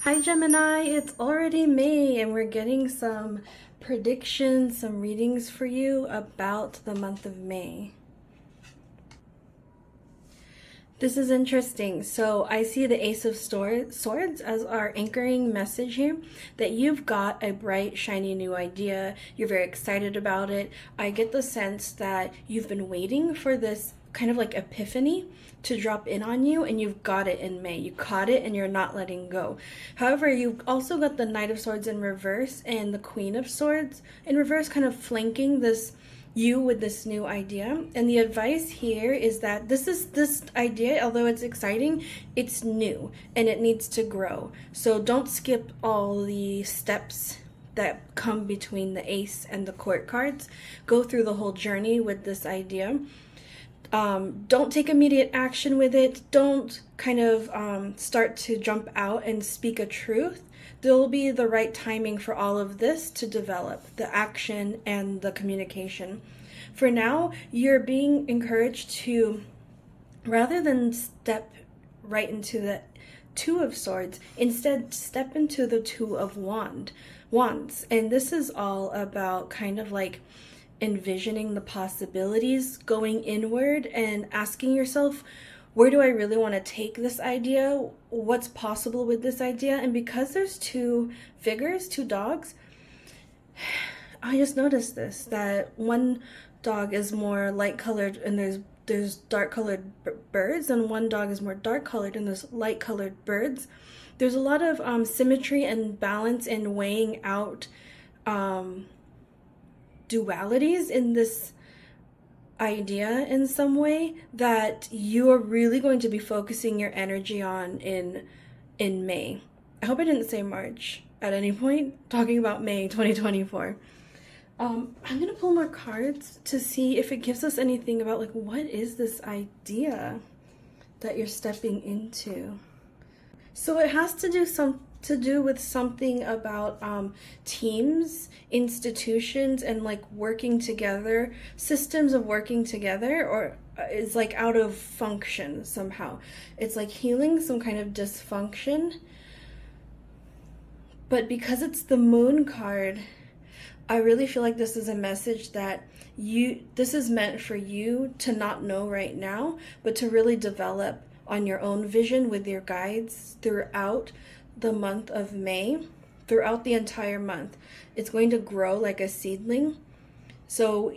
Hi Gemini, it's already May and we're getting some predictions, some readings for you about the month of May. This is interesting. So I see the Ace of Swords as our anchoring message here, that you've got a bright, shiny new idea. You're very excited about it. I get the sense that you've been waiting for this kind of like epiphany to drop in on you, and you've got it in May. You caught it and you're not letting go. However, you've also got the Knight of Swords in reverse and the Queen of Swords in reverse, kind of flanking you with this new idea. And the advice here is that this idea, although it's exciting, it's new and it needs to grow. So don't skip all the steps that come between the Ace and the Court cards. Go through the whole journey with this idea. Don't take immediate action with it. Don't kind of start to jump out and speak a truth. There will be the right timing for all of this to develop, the action and the communication. For now, you're being encouraged to, rather than step right into the Two of Swords, instead step into the Two of Wands. And this is all about kind of like envisioning the possibilities, going inward and asking yourself, where do I really want to take this idea? What's possible with this idea? And because there's two figures, two dogs, I just noticed this, that one dog is more light colored and there's dark colored birds, and one dog is more dark colored and there's light colored birds. There's a lot of symmetry and balance in weighing out dualities in this idea in some way that you are really going to be focusing your energy on in May. I hope I didn't say March at any point, talking about May 2024. I'm gonna pull more cards to see if it gives us anything about like, what is this idea that you're stepping into? So it has to do with something about teams, institutions, and like working together, systems of working together, or is like out of function somehow. It's like healing some kind of dysfunction. But because it's the Moon card, I really feel like this is a message that this is meant for you to not know right now, but to really develop on your own vision with your guides throughout the month of May, throughout the entire month. It's going to grow like a seedling. So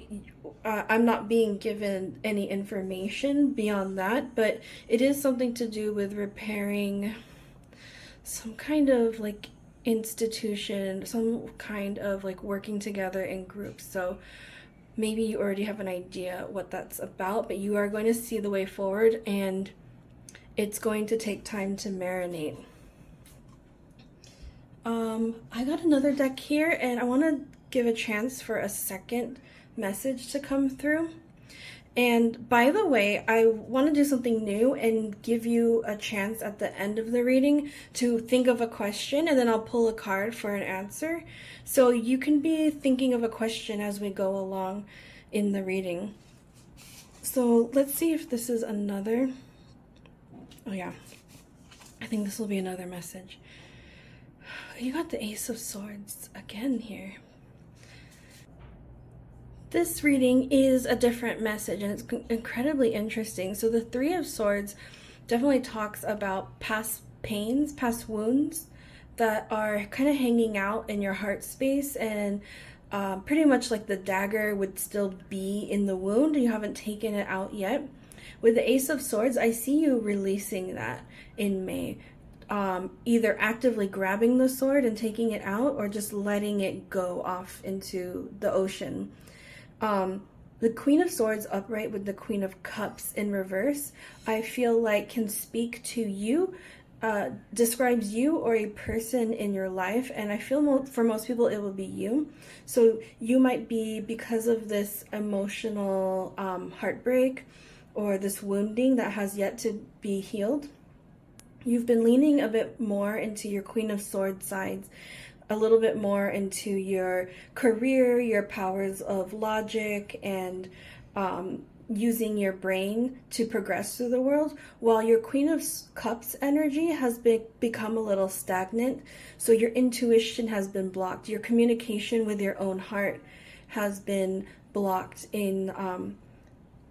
I'm not being given any information beyond that, but it is something to do with repairing some kind of like institution, some kind of like working together in groups. So maybe you already have an idea what that's about, but you are going to see the way forward, and it's going to take time to marinate. I got another deck here, and I want to give a chance for a second message to come through. And by the way, I want to do something new and give you a chance at the end of the reading to think of a question, and then I'll pull a card for an answer. So you can be thinking of a question as we go along in the reading. So let's see if this is another. Oh yeah, I think this will be another message. You got the Ace of Swords again here. This reading is a different message, and it's incredibly interesting. So the Three of Swords definitely talks about past pains, past wounds that are kind of hanging out in your heart space, and pretty much like the dagger would still be in the wound. You haven't taken it out yet. With the Ace of Swords, I see you releasing that in May. Either actively grabbing the sword and taking it out, or just letting it go off into the ocean. The Queen of Swords upright with the Queen of Cups in reverse, I feel like can speak to you, describes you or a person in your life, and I feel for most people it will be you. So you might be, because of this emotional heartbreak or this wounding that has yet to be healed, you've been leaning a bit more into your Queen of Swords sides, a little bit more into your career, your powers of logic, and using your brain to progress through the world, while your Queen of Cups energy has become a little stagnant. So your intuition has been blocked. Your communication with your own heart has been blocked in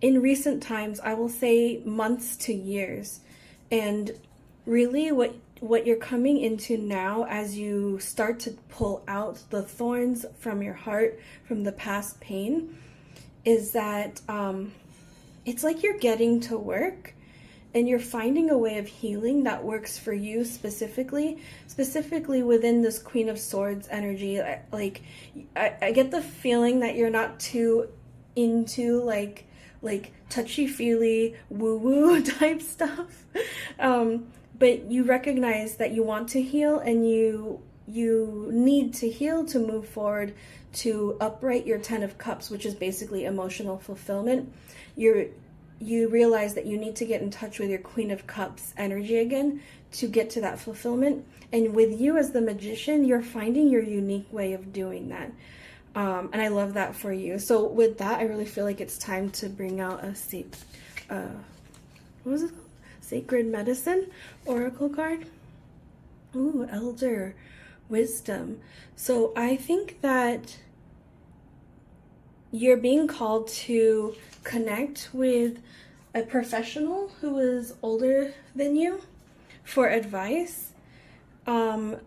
recent times, I will say months to years. And really what you're coming into now, as you start to pull out the thorns from your heart, from the past pain, is that it's like you're getting to work and you're finding a way of healing that works for you specifically within this Queen of Swords energy. Like I get the feeling that you're not too into like touchy-feely woo-woo type stuff, but you recognize that you want to heal, and you need to heal to move forward, to upright your Ten of Cups, which is basically emotional fulfillment. You realize that you need to get in touch with your Queen of Cups energy again to get to that fulfillment. And with you as the Magician, you're finding your unique way of doing that. And I love that for you. So with that, I really feel like it's time to bring out a what was it called? Sacred Medicine Oracle card. Ooh, Elder Wisdom. So I think that you're being called to connect with a professional who is older than you for advice. It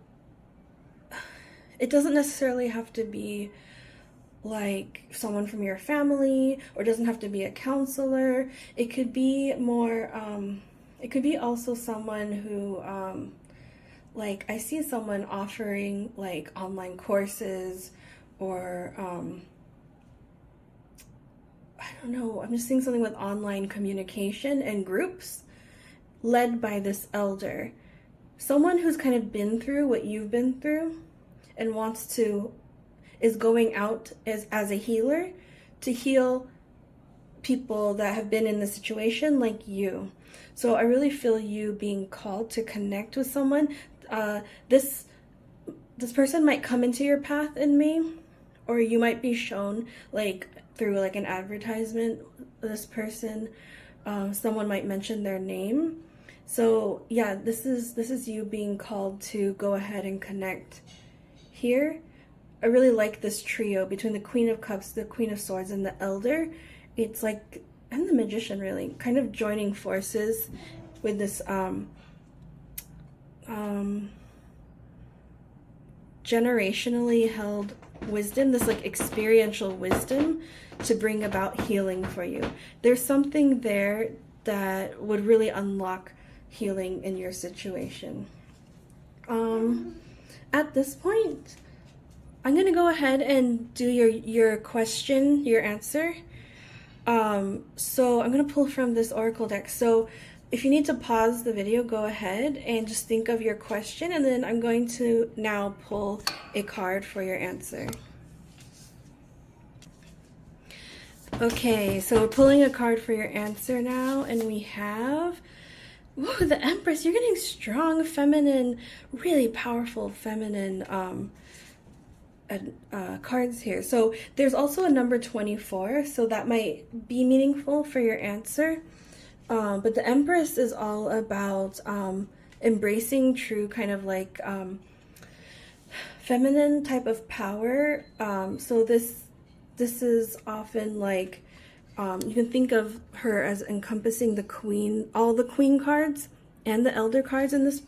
doesn't necessarily have to be like someone from your family, or doesn't have to be a counselor. It could be more, it could be also someone who, like I see someone offering like online courses, or I don't know, I'm just seeing something with online communication and groups led by this elder. Someone who's kind of been through what you've been through and is going out as a healer to heal people that have been in the situation like you. So I really feel you being called to connect with someone. This person might come into your path in May, or you might be shown like through like an advertisement. This person, someone might mention their name. So yeah, this is you being called to go ahead and connect here. I really like this trio between the Queen of Cups, the Queen of Swords, and the Elder. It's like, and the Magician, really kind of joining forces with this generationally held wisdom, this like experiential wisdom to bring about healing for you. There's something there that would really unlock healing in your situation. At this point, I'm going to go ahead and do your question, your answer. So I'm going to pull from this Oracle deck. So if you need to pause the video, go ahead and just think of your question, and then I'm going to now pull a card for your answer. Okay, so we're pulling a card for your answer now, and we have, ooh, the Empress. You're getting strong, feminine, really powerful feminine cards here. So there's also a number 24, so that might be meaningful for your answer. But the Empress is all about embracing true kind of like feminine type of power. So this is often like, you can think of her as encompassing the Queen, all the Queen cards and the Elder cards in this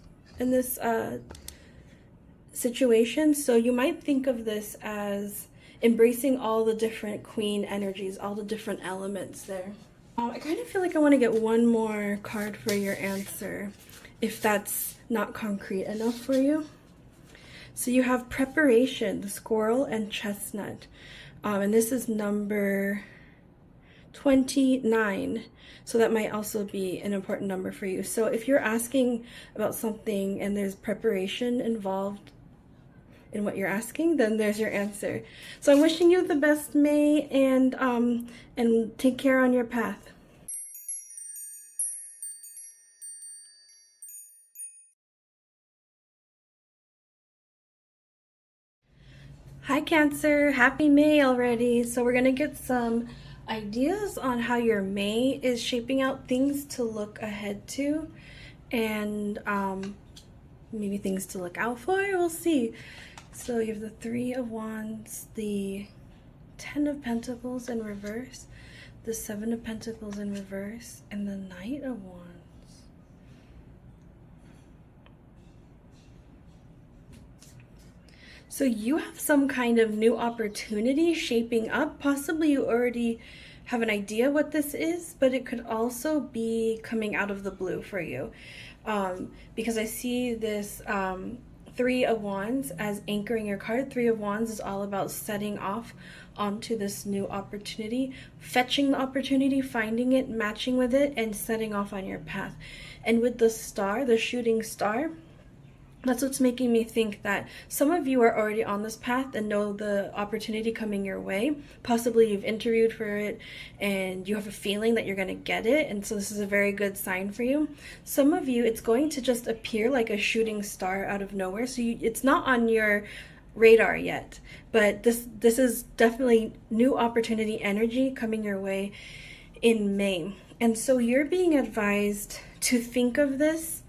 situation. So you might think of this as embracing all the different Queen energies, all the different elements there. I kind of feel like I want to get one more card for your answer, if that's not concrete enough for you. So you have Preparation, the Squirrel, and Chestnut. And this is number 29. So that might also be an important number for you. So if you're asking about something and there's preparation involved in what you're asking, then there's your answer. So I'm wishing you the best, May, and take care on your path. Hi Cancer, happy May already. So we're gonna get some ideas on how your May is shaping out, things to look ahead to, and maybe things to look out for. We'll see. So you have the Three of Wands, the Ten of Pentacles in reverse, the Seven of Pentacles in reverse, and the Knight of Wands. So you have some kind of new opportunity shaping up. Possibly you already have an idea what this is, but it could also be coming out of the blue for you. Because I see this Three of Wands as anchoring your card. Three of Wands is all about setting off onto this new opportunity, fetching the opportunity, finding it, matching with it, and setting off on your path. And with the star, the shooting star, that's what's making me think that some of you are already on this path and know the opportunity coming your way. Possibly you've interviewed for it and you have a feeling that you're going to get it. And so this is a very good sign for you. Some of you, it's going to just appear like a shooting star out of nowhere. So it's not on your radar yet. But this is definitely new opportunity energy coming your way in May. And so you're being advised to think of this,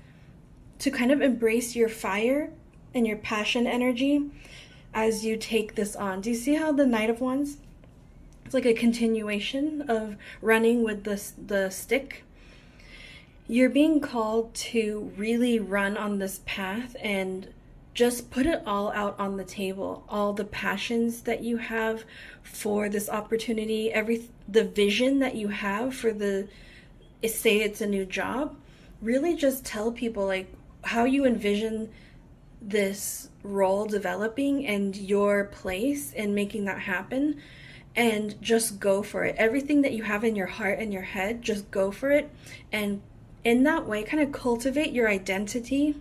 to kind of embrace your fire and your passion energy as you take this on. Do you see how the Knight of Wands, it's like a continuation of running with the stick? You're being called to really run on this path and just put it all out on the table. All the passions that you have for this opportunity, the vision that you have for say it's a new job. Really just tell people like how you envision this role developing and your place in making that happen, and just go for it. Everything that you have in your heart and your head, just go for it. And in that way, kind of cultivate your identity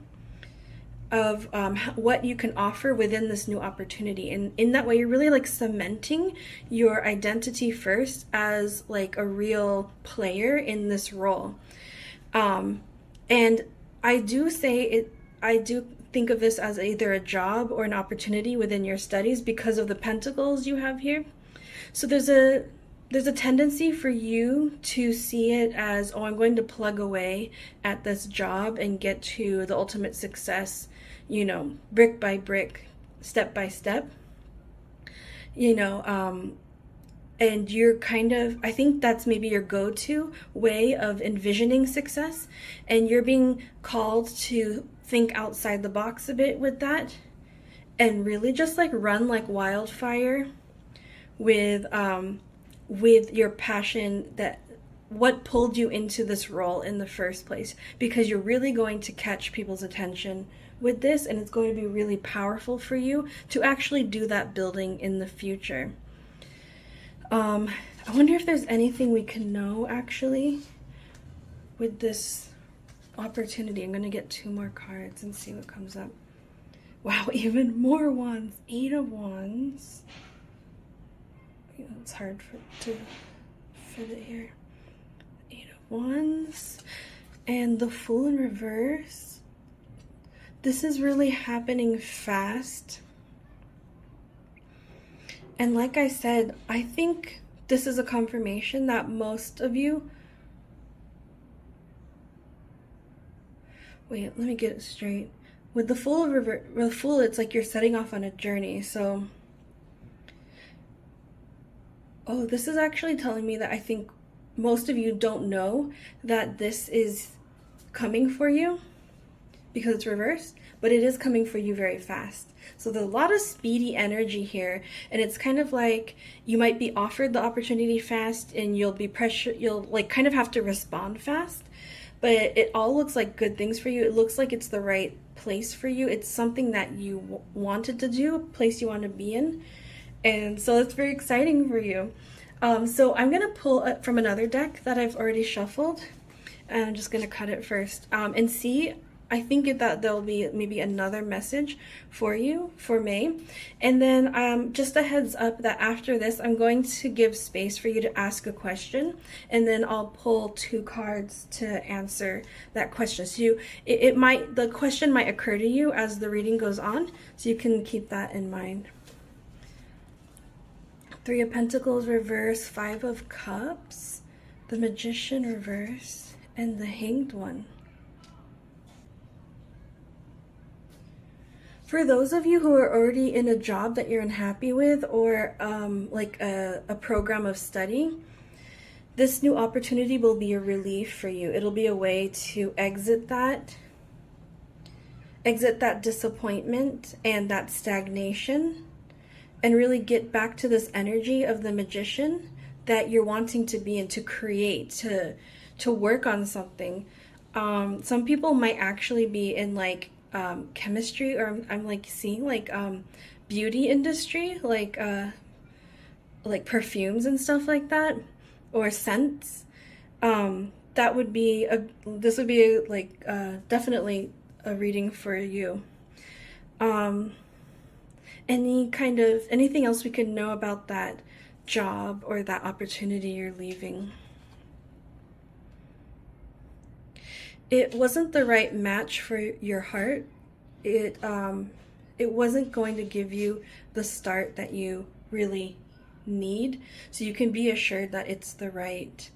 of what you can offer within this new opportunity. And in that way, you're really like cementing your identity first as like a real player in this role. And I do think of this as either a job or an opportunity within your studies because of the pentacles you have here. So there's a tendency for you to see it as, oh, I'm going to plug away at this job and get to the ultimate success, brick by brick, step by step, and you're kind of, I think that's maybe your go-to way of envisioning success. And you're being called to think outside the box a bit with that and really just like run like wildfire with your passion, that what pulled you into this role in the first place, because you're really going to catch people's attention with this, and it's going to be really powerful for you to actually do that building in the future. I wonder if there's anything we can know actually with this opportunity. I'm going to get 2 more cards and see what comes up. Wow, even more wands. 8 of Wands. It's hard to fit it here. 8 of Wands. And the Fool in reverse. This is really happening fast. And like I said, I think this is a confirmation that most of you... Wait, let me get it straight. With the Fool, it's like you're setting off on a journey. So, oh, this is actually telling me that I think most of you don't know that this is coming for you because it's reversed, but it is coming for you very fast. So there's a lot of speedy energy here, and it's kind of like you might be offered the opportunity fast and you'll like kind of have to respond fast, but it all looks like good things for you. It looks like it's the right place for you. It's something that you wanted to do, a place you want to be in, and so it's very exciting for you. So I'm gonna pull from another deck that I've already shuffled, and I'm just gonna cut it first and see. I think that there'll be maybe another message for you for May. And then just a heads up that after this, I'm going to give space for you to ask a question, and then I'll pull 2 cards to answer that question. So the question might occur to you as the reading goes on, so you can keep that in mind. Three of Pentacles reverse, Five of Cups, the Magician reverse, and the Hanged One. For those of you who are already in a job that you're unhappy with, or like a program of study, this new opportunity will be a relief for you. It'll be a way to exit that disappointment and that stagnation, and really get back to this energy of the Magician that you're wanting to be and to create, to work on something. Some people might actually be in like chemistry, or I'm like seeing like beauty industry, like perfumes and stuff like that, or scents. That would be this would be like definitely a reading for you. Anything else we could know about that job or that opportunity you're leaving? It wasn't the right match for your heart. It wasn't going to give you the start that you really need. So you can be assured that it's the right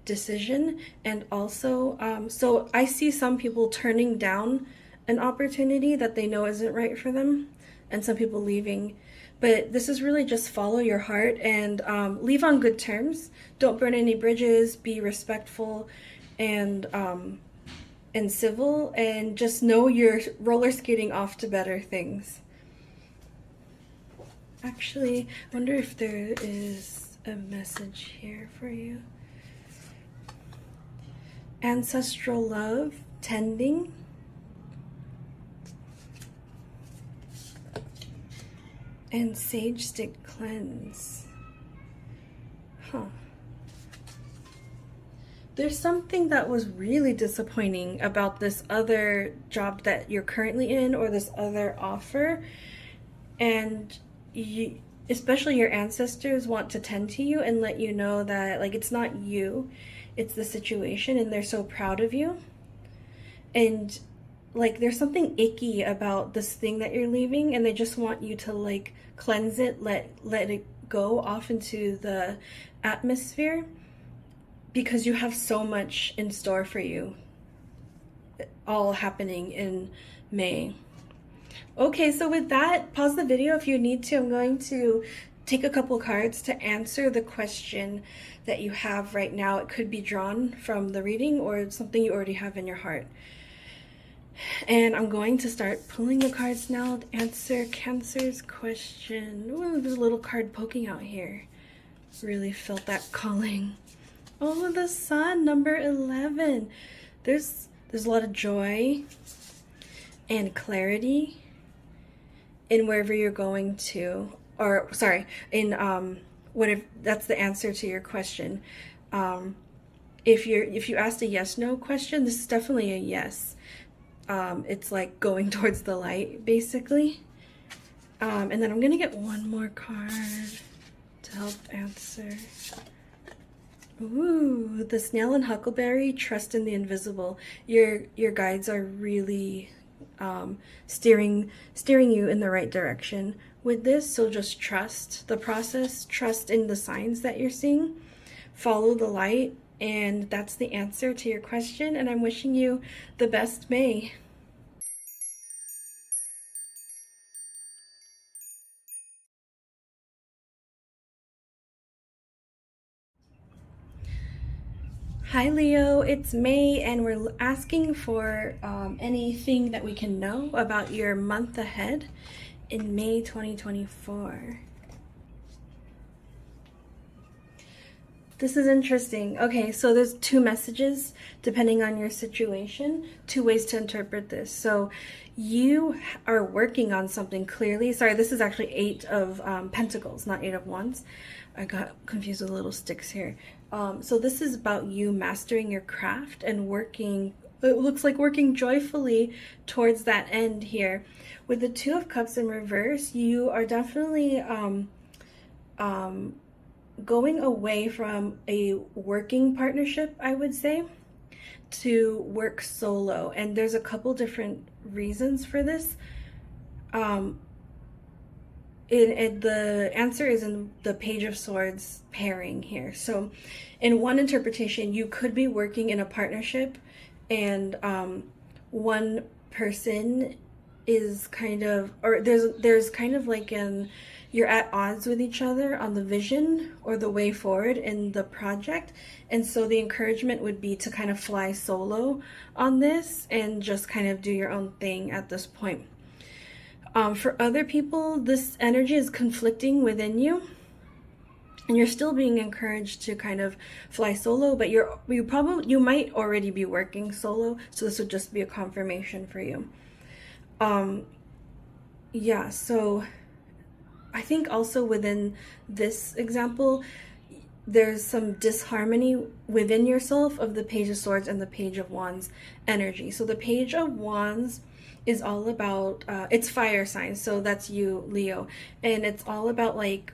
decision. And also, so I see some people turning down an opportunity that they know isn't right for them, and some people leaving. But this is really just follow your heart and leave on good terms. Don't burn any bridges. Be respectful and civil, and just know you're roller skating off to better things. Actually, I wonder if there is a message here for you. Ancestral love, tending. And sage stick cleanse. Huh. There's something that was really disappointing about this other job that you're currently in, or this other offer. And you, especially your ancestors, want to tend to you and let you know that like it's not you, it's the situation, and they're so proud of you. And like there's something icky about this thing that you're leaving, and they just want you to like cleanse it, let it go off into the atmosphere, because you have so much in store for you, all happening in May. Okay, so with that, pause the video if you need to. I'm going to take a couple cards to answer the question that you have right now. It could be drawn from the reading or something you already have in your heart. And I'm going to start pulling the cards now to answer Cancer's question. Ooh, there's a little card poking out here. Really felt that calling. Oh, the Sun, number 11. There's a lot of joy and clarity in wherever you're going to, or sorry, in whatever. That's the answer to your question. If you asked a yes/no question, this is definitely a yes. It's like going towards the light, basically. And then I'm gonna get one more card to help answer. Ooh, the Snail and Huckleberry, trust in the invisible. Your guides are really steering you in the right direction with this. So just trust the process, trust in the signs that you're seeing, follow the light, and that's the answer to your question. And I'm wishing you the best May. Hi Leo, it's May, and we're asking for anything that we can know about your month ahead in May 2024. This is interesting. Okay, so there's two messages depending on your situation, two ways to interpret this. So you are working on something clearly. Sorry, this is actually 8 of Pentacles, not 8 of Wands. I got confused with little sticks here. So this is about you mastering your craft and working, it looks like working joyfully towards that end here. With the 2 of Cups in reverse, you are definitely going away from a working partnership, I would say, to work solo. And there's a couple different reasons for this. the answer is in the Page of Swords pairing here. So in one interpretation, you could be working in a partnership, and one person is kind of, or there's kind of like you're at odds with each other on the vision or the way forward in the project. And so the encouragement would be to kind of fly solo on this and just kind of do your own thing at this point. For other people, this energy is conflicting within you, and you're still being encouraged to kind of fly solo, but you might already be working solo, so this would just be a confirmation for you. Yeah, so I think also within this example, there's some disharmony within yourself of the Page of Swords and the Page of Wands energy. So the Page of Wands is all about, it's fire signs, so that's you, Leo, and it's all about like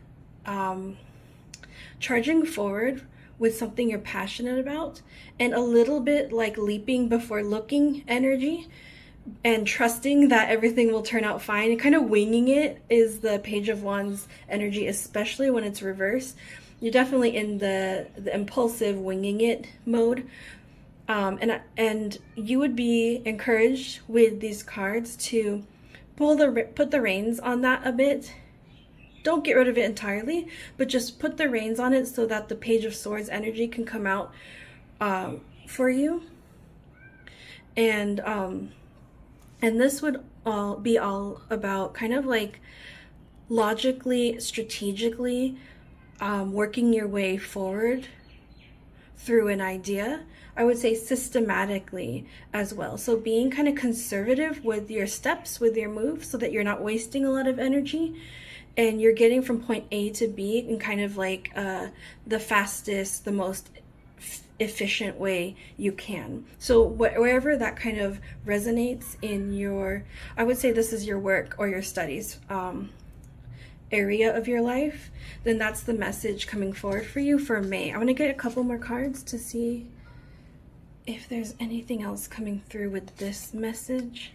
charging forward with something you're passionate about, and a little bit like leaping before looking energy, and trusting that everything will turn out fine, and kind of winging it is the Page of Wands energy, especially when it's reversed. You're definitely in the impulsive winging it mode. And you would be encouraged with these cards to put the reins on that a bit. Don't get rid of it entirely, but just put the reins on it so that the Page of Swords energy can come out for you. And this would be all about kind of like logically, strategically working your way forward through an idea. I would say systematically as well. So being kind of conservative with your steps, with your moves, so that you're not wasting a lot of energy, and you're getting from point A to B in kind of like the fastest, the most efficient way you can. So wherever that kind of resonates in your, I would say this is your work or your studies area of your life, then that's the message coming forward for you for May. I'm going to get a couple more cards to see if there's anything else coming through with this message.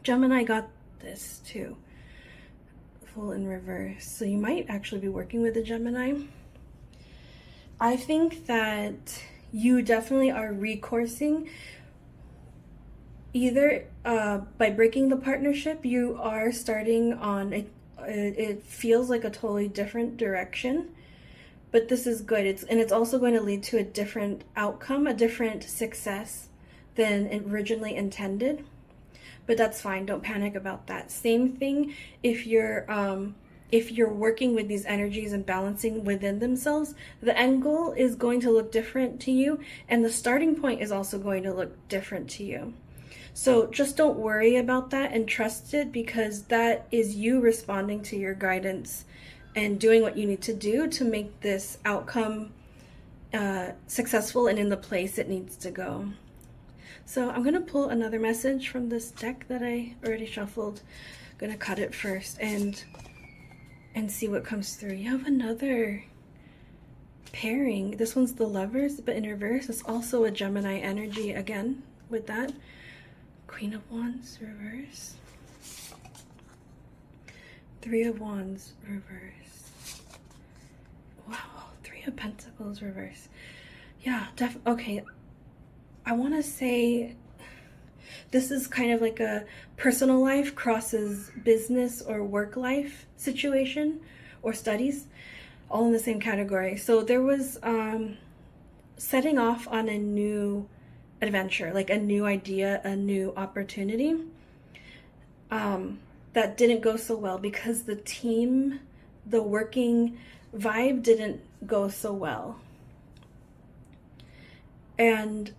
Gemini got this too, full in reverse, so you might actually be working with a Gemini. I think that you definitely are recoursing, either by breaking the partnership, you are starting on it feels like a totally different direction, but this is good. It's also going to lead to a different outcome, a different success than originally intended. But that's fine. Don't panic about that. Same thing if you're working with these energies and balancing within themselves, the end goal is going to look different to you, and the starting point is also going to look different to you. So just don't worry about that and trust it, because that is you responding to your guidance and doing what you need to do to make this outcome successful and in the place it needs to go. So I'm going to pull another message from this deck that I already shuffled. I'm going to cut it first and see what comes through. You have another pairing. This one's the Lovers, but in reverse. It's also a Gemini energy again with that. Queen of Wands, reverse. Three of Wands, reverse. Wow, Three of Pentacles, reverse. Yeah, okay. I want to say this is kind of like a personal life crosses business or work life situation, or studies, all in the same category. So there was setting off on a new adventure, like a new idea, a new opportunity that didn't go so well because the team, the working vibe didn't go so well. And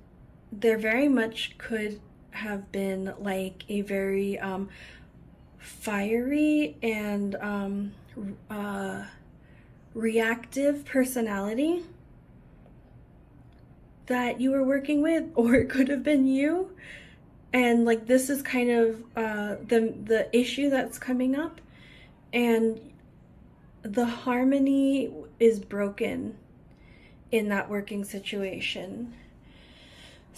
there very much could have been like a very fiery and reactive personality that you were working with, or it could have been you. And like this is kind of the issue that's coming up, and the harmony is broken in that working situation.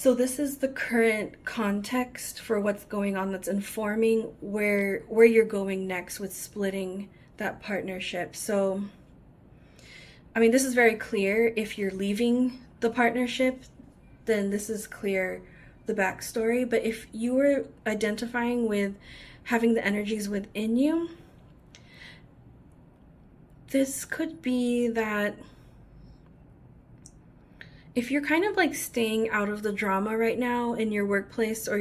So this is the current context for what's going on that's informing where you're going next with splitting that partnership. So I mean, this is very clear. If you're leaving the partnership, then this is clear, the backstory. But if you were identifying with having the energies within you, this could be that if you're kind of like staying out of the drama right now in your workplace or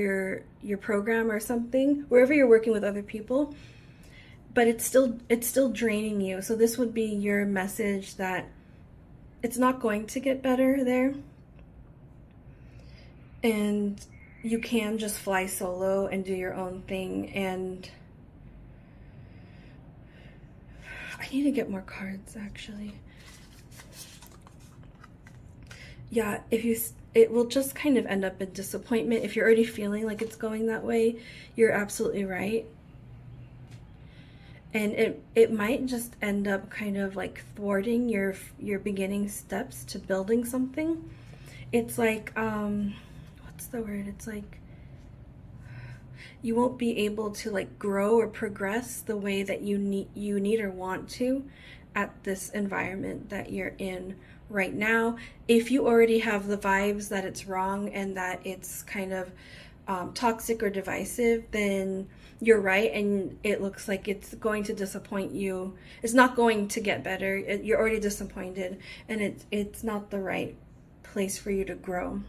your program or something, wherever you're working with other people, but it's still draining you. So this would be your message that it's not going to get better there. And you can just fly solo and do your own thing. And I need to get more cards, actually. Yeah, it will just kind of end up in disappointment. If you're already feeling like it's going that way, you're absolutely right. And it might just end up kind of like thwarting your beginning steps to building something. It's like, what's the word? It's like you won't be able to like grow or progress the way that you need or want to at this environment that you're in right now. If you already have the vibes that it's wrong and that it's kind of toxic or divisive, then you're right, and it looks like it's going to disappoint you. It's not going to get better. You're already disappointed, and it's not the right place for you to grow.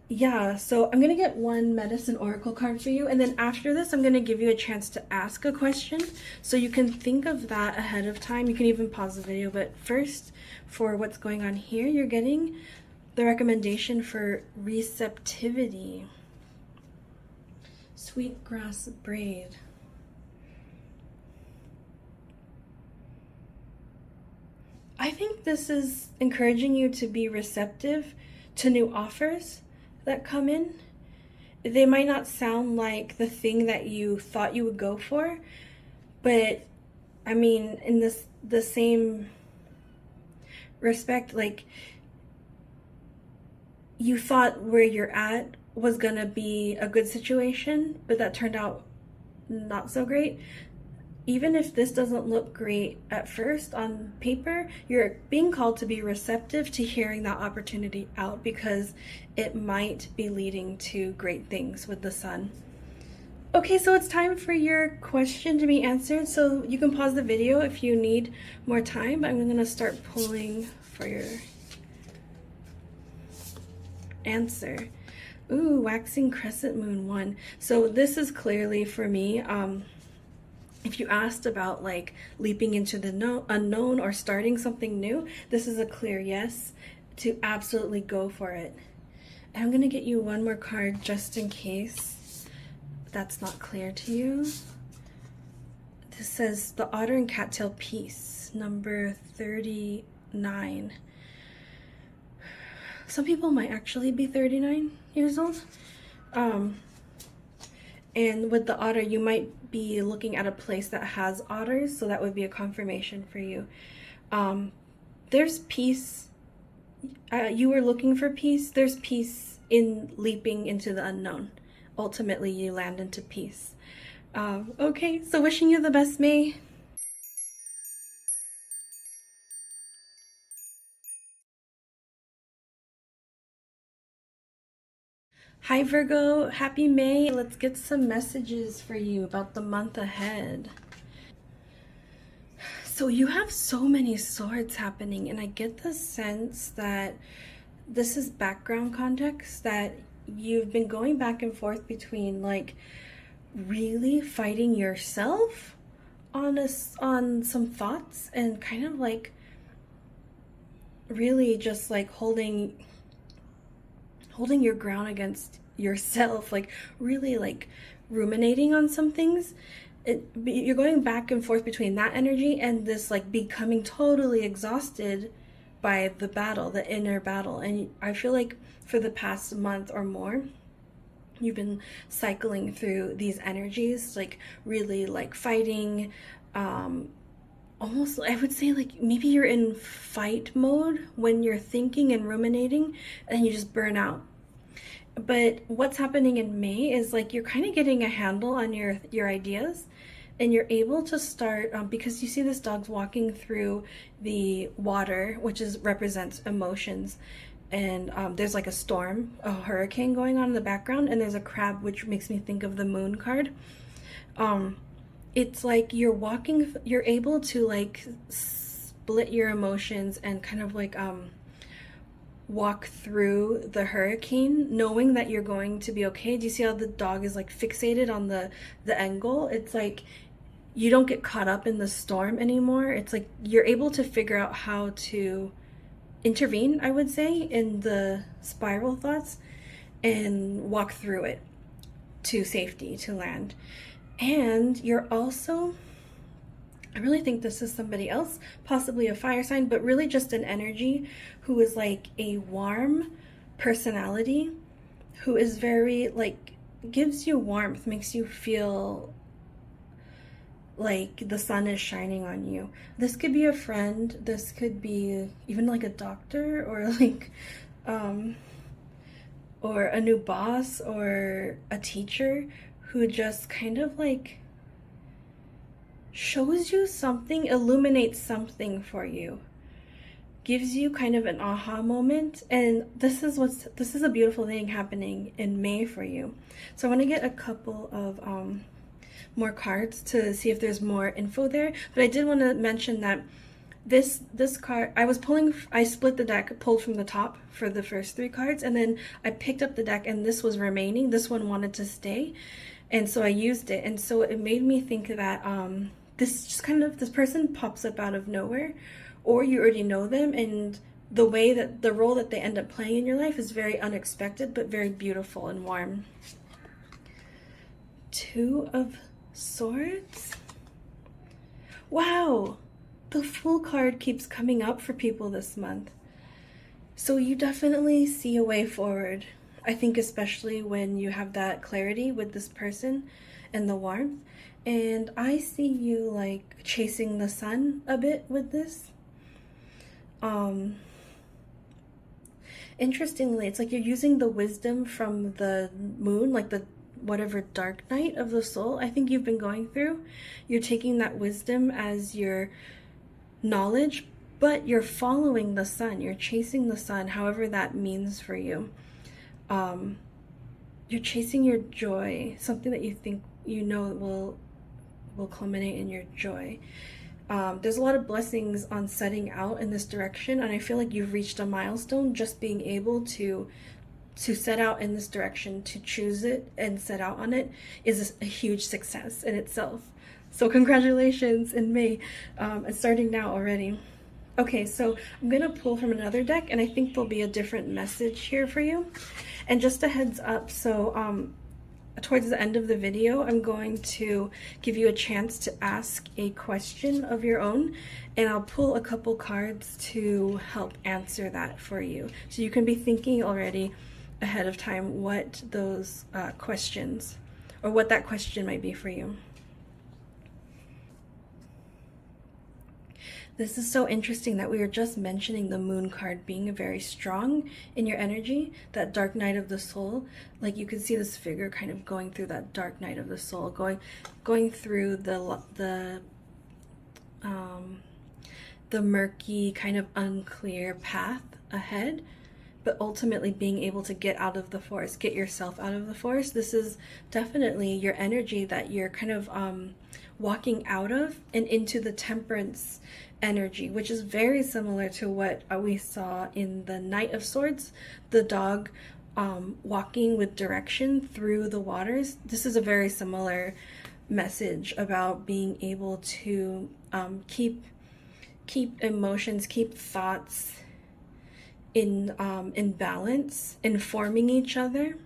Yeah, so I'm gonna get one medicine oracle card for you, and then after this I'm gonna give you a chance to ask a question, so you can think of that ahead of time. You can even pause the video, but first, for what's going on here, you're getting the recommendation for receptivity. Sweetgrass braid. I think this is encouraging you to be receptive to new offers that come in. They might not sound like the thing that you thought you would go for, but I mean, in the same respect, like you thought where you're at was gonna be a good situation, but that turned out not so great. Even if this doesn't look great at first on paper, you're being called to be receptive to hearing that opportunity out, because it might be leading to great things with the sun. Okay, so it's time for your question to be answered. So you can pause the video if you need more time. I'm gonna start pulling for your answer. Ooh, waxing crescent moon 1. So this is clearly for me, if you asked about like leaping into the unknown or starting something new, this is a clear yes to absolutely go for it. And I'm gonna get you one more card just in case that's not clear to you. This says the Otter and Cattail Peace, number 39. Some people might actually be 39 years old. And with the otter, you might be looking at a place that has otters, so that would be a confirmation for you. There's peace. You were looking for peace. There's peace in leaping into the unknown. Ultimately, you land into peace. Okay, so wishing you the best, May. Hi Virgo, happy May. Let's get some messages for you about the month ahead. So you have so many swords happening, and I get the sense that this is background context, that you've been going back and forth between like really fighting yourself on some thoughts and kind of like really just like holding your ground against yourself, like really like ruminating on some things. You're going back and forth between that energy and this like becoming totally exhausted by the battle, the inner battle. And I feel like for the past month or more, you've been cycling through these energies, like really like fighting, almost, I would say, like maybe you're in fight mode when you're thinking and ruminating, and you just burn out. But what's happening in May is like you're kind of getting a handle on your ideas, and you're able to start, because you see this dog's walking through the water, which is represents emotions, and there's like a storm, a hurricane going on in the background, and there's a crab, which makes me think of the moon card. um it's like you're able to like split your emotions and kind of like walk through the hurricane knowing that you're going to be okay. Do you see how the dog is like fixated on the end goal? It's like you don't get caught up in the storm anymore. It's like you're able to figure out how to intervene, I would say, in the spiral thoughts and walk through it to safety, to land. And you're also, I really think this is somebody else, possibly a fire sign, but really just an energy who is like a warm personality, who is very like, gives you warmth, makes you feel like the sun is shining on you. This could be a friend, this could be even like a doctor, or like or a new boss, or a teacher who just kind of like shows you something, illuminates something for you, gives you kind of an aha moment. And this is a beautiful thing happening in May for you. So I want to get a couple of more cards to see if there's more info there. But I did want to mention that this card, I split the deck, pulled from the top for the first 3 cards, and then I picked up the deck and this was remaining. This one wanted to stay, and so I used it. And so it made me think that this person pops up out of nowhere, or you already know them, and the way that the role that they end up playing in your life is very unexpected but very beautiful and warm. 2 of Swords. Wow, the Fool card keeps coming up for people this month. So you definitely see a way forward. I think especially when you have that clarity with this person and the warmth. And I see you like chasing the sun a bit with this. Interestingly, it's like you're using the wisdom from the moon, like the whatever dark night of the soul I think you've been going through. You're taking that wisdom as your knowledge, but you're following the sun, you're chasing the sun, however that means for you. You're chasing your joy, something that you think you know will culminate in your joy. There's a lot of blessings on setting out in this direction, and I feel like you've reached a milestone. Just being able to set out in this direction, to choose it and set out on it, is a huge success in itself. So congratulations in May. It's starting now already. Okay, so I'm gonna pull from another deck, and I think there'll be a different message here for you. And just a heads up, so towards the end of the video, I'm going to give you a chance to ask a question of your own, and I'll pull a couple cards to help answer that for you. So you can be thinking already ahead of time what those questions, or what that question might be for you. This is so interesting that we were just mentioning the moon card being very strong in your energy, that dark night of the soul. Like you can see this figure kind of going through that dark night of the soul, going through the murky, kind of unclear path ahead, but ultimately being able to get out of the forest, get yourself out of the forest. This is definitely your energy that you're kind of walking out of and into the temperance energy, which is very similar to what we saw in the Knight of Swords, the dog walking with direction through the waters. This is a very similar message about being able to keep emotions, keep thoughts in balance, informing each other.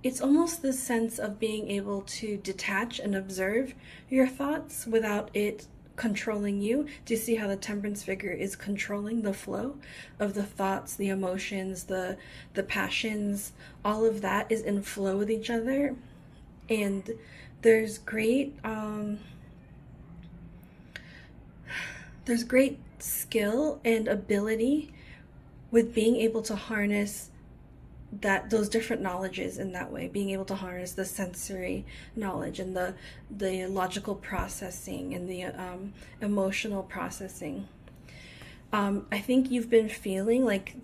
It's almost this sense of being able to detach and observe your thoughts without it controlling you. Do you see how the temperance figure is controlling the flow of the thoughts, the emotions, the passions? All of that is in flow with each other, and there's great There's great skill and ability with being able to harness those different knowledges in that way, being able to harness the sensory knowledge and the logical processing and the emotional processing. I think you've been feeling like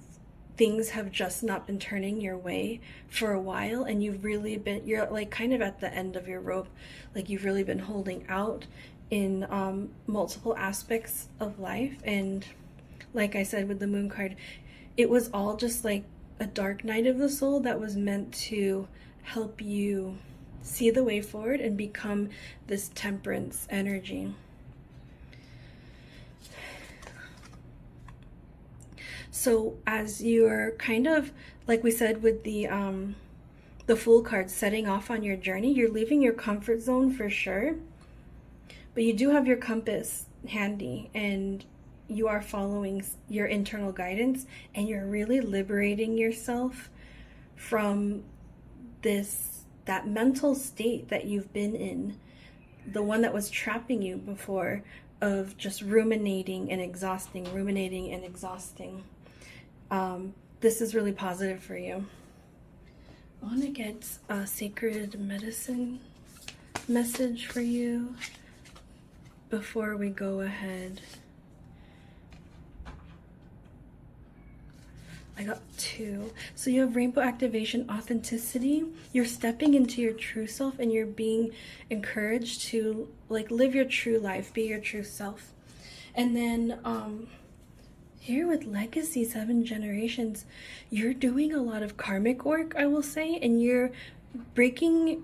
things have just not been turning your way for a while, and you're like kind of at the end of your rope, like you've really been holding out in multiple aspects of life. And like I said with the moon card, it was all just like a dark night of the soul that was meant to help you see the way forward and become this temperance energy. So as you're kind of, like we said with the Fool card, setting off on your journey, you're leaving your comfort zone for sure, but you do have your compass handy, and you are following your internal guidance, and you're really liberating yourself from that mental state that you've been in, the one that was trapping you before, of just ruminating and exhausting. This is really positive for you. I want to get a sacred medicine message for you before we go ahead. I got 2. So you have rainbow activation, authenticity. You're stepping into your true self, and you're being encouraged to like live your true life, be your true self. And then here with legacy, 7 generations, you're doing a lot of karmic work, I will say, and you're breaking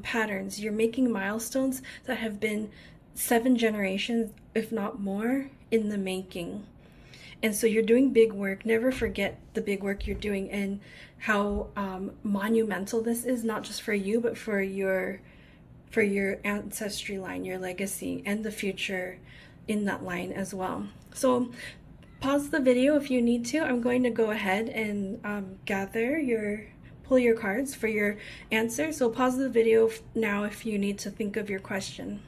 patterns. You're making milestones that have been 7 generations, if not more, in the making. And so you're doing big work. Never forget the big work you're doing and how monumental this is, not just for you, but for your ancestry line, your legacy, and the future in that line as well. So pause the video if you need to. I'm going to go ahead and pull your cards for your answer. So pause the video now if you need to think of your question.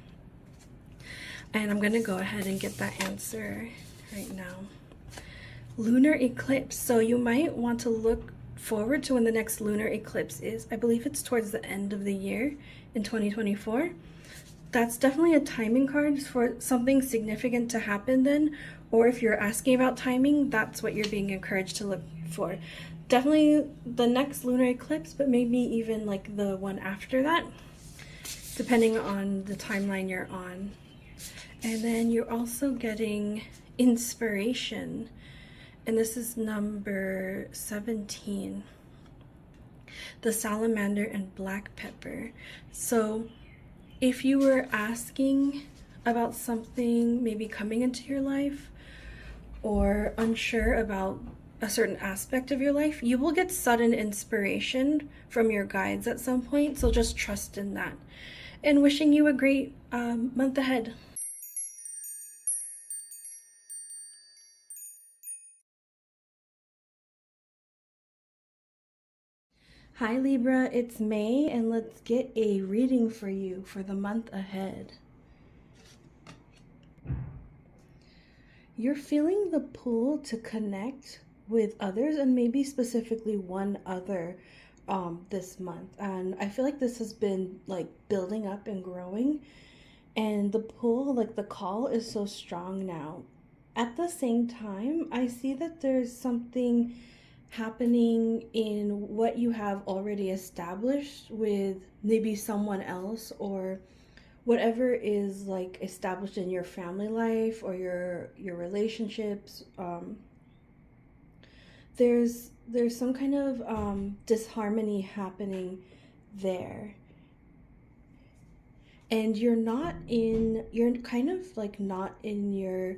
And I'm going to go ahead and get that answer right now. Lunar eclipse. So you might want to look forward to when the next lunar eclipse is. I believe it's towards the end of the year in 2024. That's definitely a timing card for something significant to happen then, or if you're asking about timing, that's what you're being encouraged to look for. Definitely the next lunar eclipse, but maybe even like the one after that, depending on the timeline you're on. And then you're also getting inspiration, and this is number 17, the salamander and black pepper. So if you were asking about something maybe coming into your life, or unsure about a certain aspect of your life, you will get sudden inspiration from your guides at some point. So just trust in that. And wishing you a great month ahead. Hi Libra, it's May, and let's get a reading for you for the month ahead. You're feeling the pull to connect with others, and maybe specifically one other this month. And I feel like this has been like building up and growing, and the pull, like the call, is so strong now. At the same time, I see that there's something happening in what you have already established with maybe someone else, or whatever is like established in your family life or your relationships. There's some kind of disharmony happening there, and you're kind of like not in your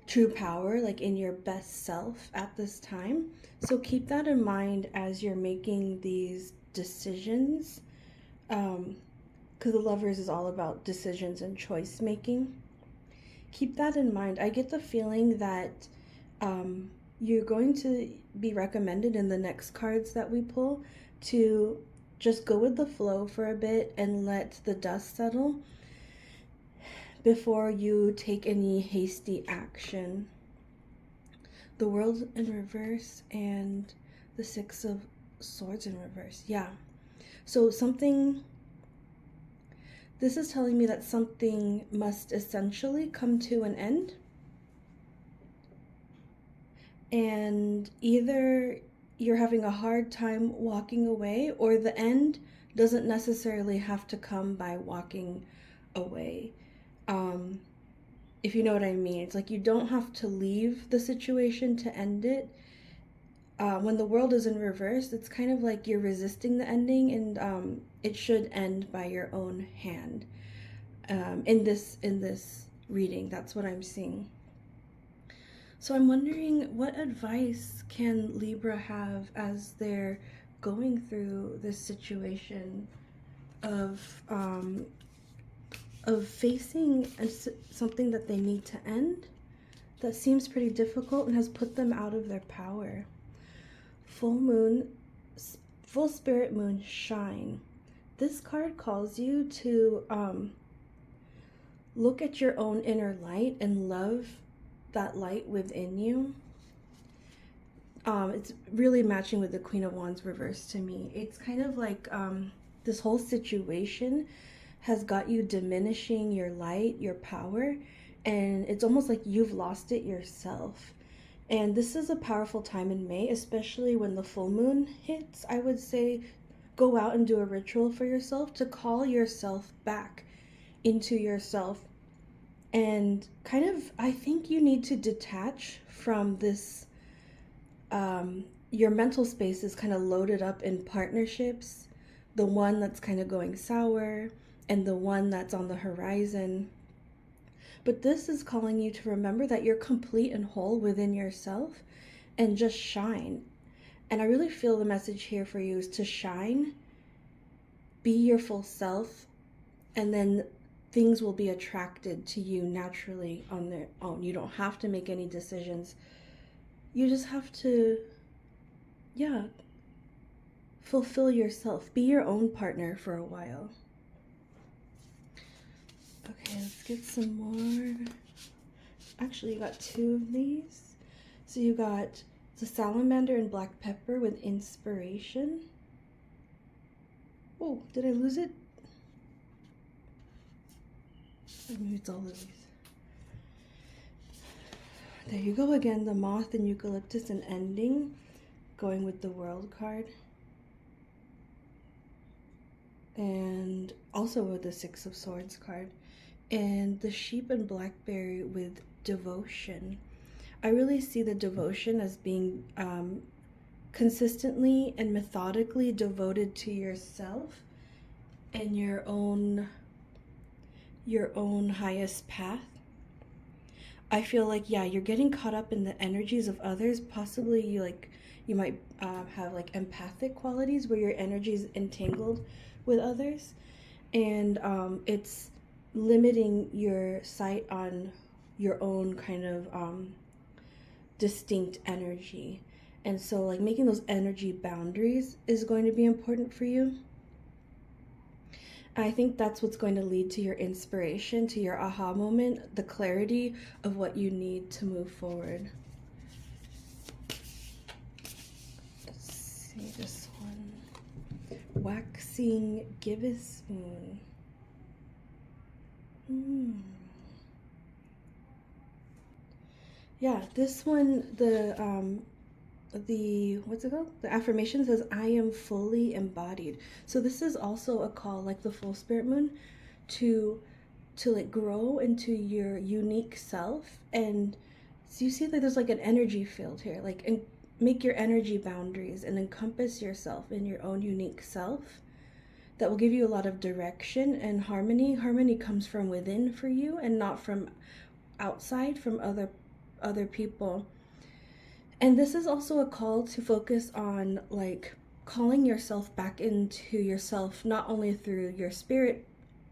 true power, like in your best self at this time. So keep that in mind as you're making these decisions, because the Lovers is all about decisions and choice making. Keep that in mind. I get the feeling that you're going to be recommended in the next cards that we pull to just go with the flow for a bit and let the dust settle, before you take any hasty action. The World in reverse and the Six of Swords in reverse. Yeah. So this is telling me that something must essentially come to an end. And either you're having a hard time walking away, or the end doesn't necessarily have to come by walking away. If you know what I mean. It's like you don't have to leave the situation to end it. When the World is in reverse, it's kind of like you're resisting the ending, and it should end by your own hand. In this reading, that's what I'm seeing. So I'm wondering, what advice can Libra have as they're going through this situation of facing something that they need to end that seems pretty difficult and has put them out of their power. Full moon, full spirit moon, shine. This card calls you to look at your own inner light and love that light within you. It's really matching with the Queen of Wands reverse to me. It's kind of like this whole situation has got you diminishing your light, your power, and it's almost like you've lost it yourself. And this is a powerful time in May, especially when the full moon hits. I would say go out and do a ritual for yourself to call yourself back into yourself. And kind of, I think you need to detach from this, your mental space is kind of loaded up in partnerships, the one that's kind of going sour and the one that's on the horizon. But this is calling you to remember that you're complete and whole within yourself and just shine. And I really feel the message here for you is to shine, be your full self, and then things will be attracted to you naturally on their own. You don't have to make any decisions. You just have to, fulfill yourself. Be your own partner for a while. Okay, let's get some more. Actually, you got two of these. So you got the salamander and black pepper with inspiration. Oh, did I lose it? Maybe it's all of these. There you go again, the moth and eucalyptus and ending, going with the World card. And also with the Six of Swords card. And the sheep and blackberry with devotion. I really see the devotion as being consistently and methodically devoted to yourself and your own highest path. I feel like, you're getting caught up in the energies of others. Possibly you might have like empathic qualities where your energy is entangled with others, and it's limiting your sight on your own kind of distinct energy. And so like making those energy boundaries is going to be important for you. I think that's what's going to lead to your inspiration, to your aha moment, the clarity of what you need to move forward. Let's see this one. Waxing gibbous moon. Yeah, this one, the what's it called? The affirmation says, I am fully embodied. So this is also a call, like the full spirit moon, to like grow into your unique self. And so you see that there's like an energy field here, like, and make your energy boundaries and encompass yourself in your own unique self. That will give you a lot of direction and harmony. Harmony comes from within for you and not from outside, from other people. And this is also a call to focus on like calling yourself back into yourself, not only through your spirit,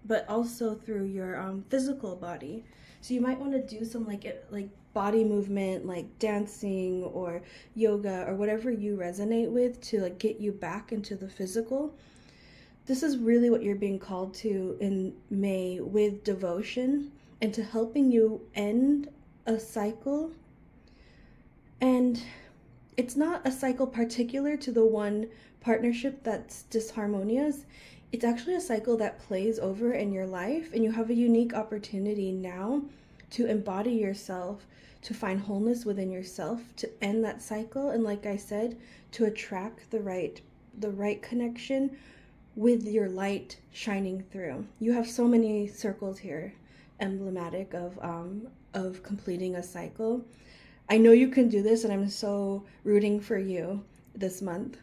but also through your physical body. So you might want to do some like body movement, like dancing or yoga or whatever you resonate with to like get you back into the physical. This is really what you're being called to in May with devotion and to helping you end a cycle. And it's not a cycle particular to the one partnership that's disharmonious. It's actually a cycle that plays over in your life, and you have a unique opportunity now to embody yourself, to find wholeness within yourself, to end that cycle, and like I said, to attract the right connection with your light shining through. You have so many circles here, emblematic of completing a cycle. I know you can do this, and I'm so rooting for you this month.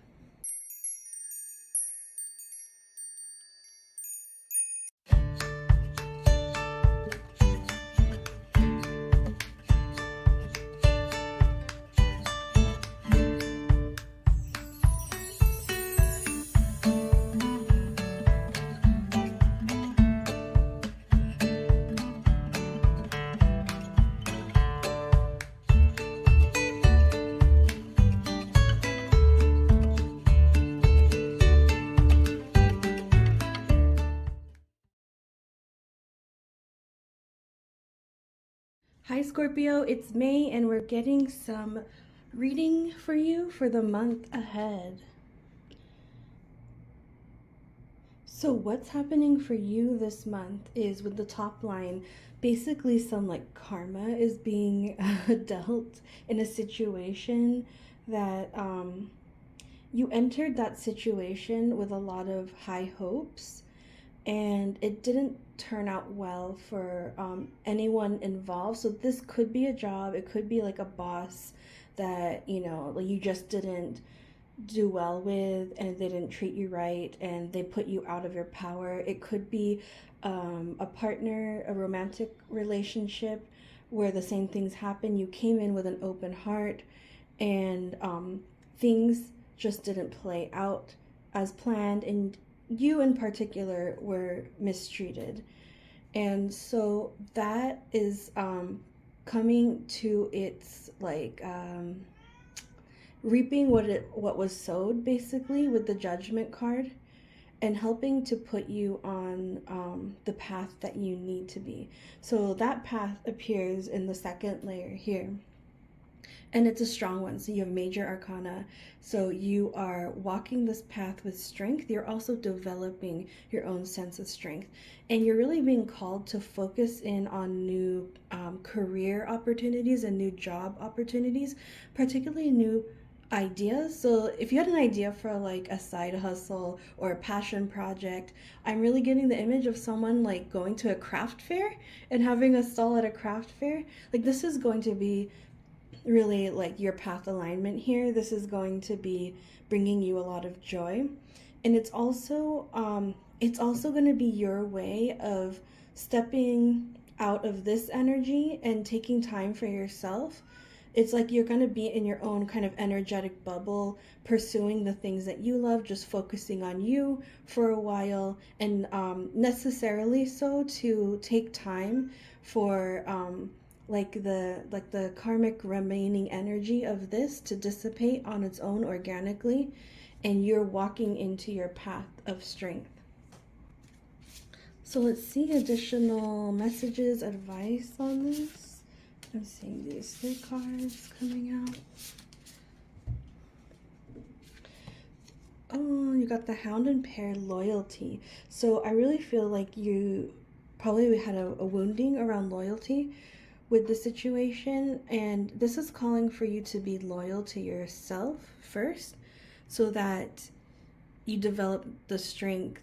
Hi Scorpio, it's May, and we're getting some reading for you for the month ahead. So what's happening for you this month is, with the top line, basically some like karma is being dealt in a situation that you entered that situation with a lot of high hopes, and it didn't turn out well for anyone involved. So this could be a job, it could be like a boss that, you know, like you just didn't do well with, and they didn't treat you right, and they put you out of your power. It could be a partner, a romantic relationship where the same things happen. You came in with an open heart, and things just didn't play out as planned, and you in particular were mistreated. And so that is coming to its like reaping what was sowed, basically, with the Judgment card, and helping to put you on the path that you need to be. So that path appears in the second layer here, and it's a strong one. So you have major arcana, so you are walking this path with strength. You're also developing your own sense of strength, and you're really being called to focus in on new career opportunities and new job opportunities, particularly new ideas. So if you had an idea for like a side hustle or a passion project, I'm really getting the image of someone like going to a craft fair and having a stall at a craft fair. Like, this is going to be really like your path alignment here. This is going to be bringing you a lot of joy, and it's also going to be your way of stepping out of this energy and taking time for yourself. It's like you're going to be in your own kind of energetic bubble, pursuing the things that you love, just focusing on you for a while, and necessarily so to take time for like the karmic remaining energy of this to dissipate on its own organically, and you're walking into your path of strength. So let's see additional messages, advice on this. I'm seeing these 3 cards coming out. Oh, you got the Hound and Pair, loyalty. So I really feel like you probably had a wounding around loyalty with the situation, and this is calling for you to be loyal to yourself first, so that you develop the strength.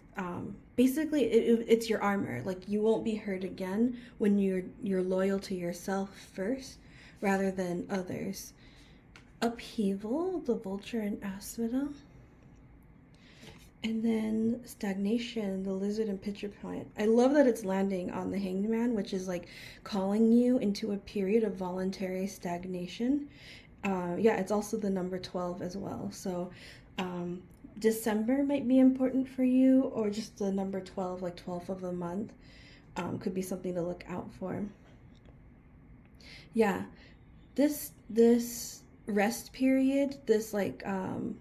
Basically, it's your armor. Like, you won't be hurt again when you're loyal to yourself first rather than others. Upheaval, the Vulture and Asphodel. And then stagnation, the Lizard and Pitcher Plant. I love that it's landing on the Hanged Man, which is like calling you into a period of voluntary stagnation. Yeah, it's also the number 12 as well. So December might be important for you, or just the number 12, like 12th of the month, could be something to look out for. Yeah, this rest period, this like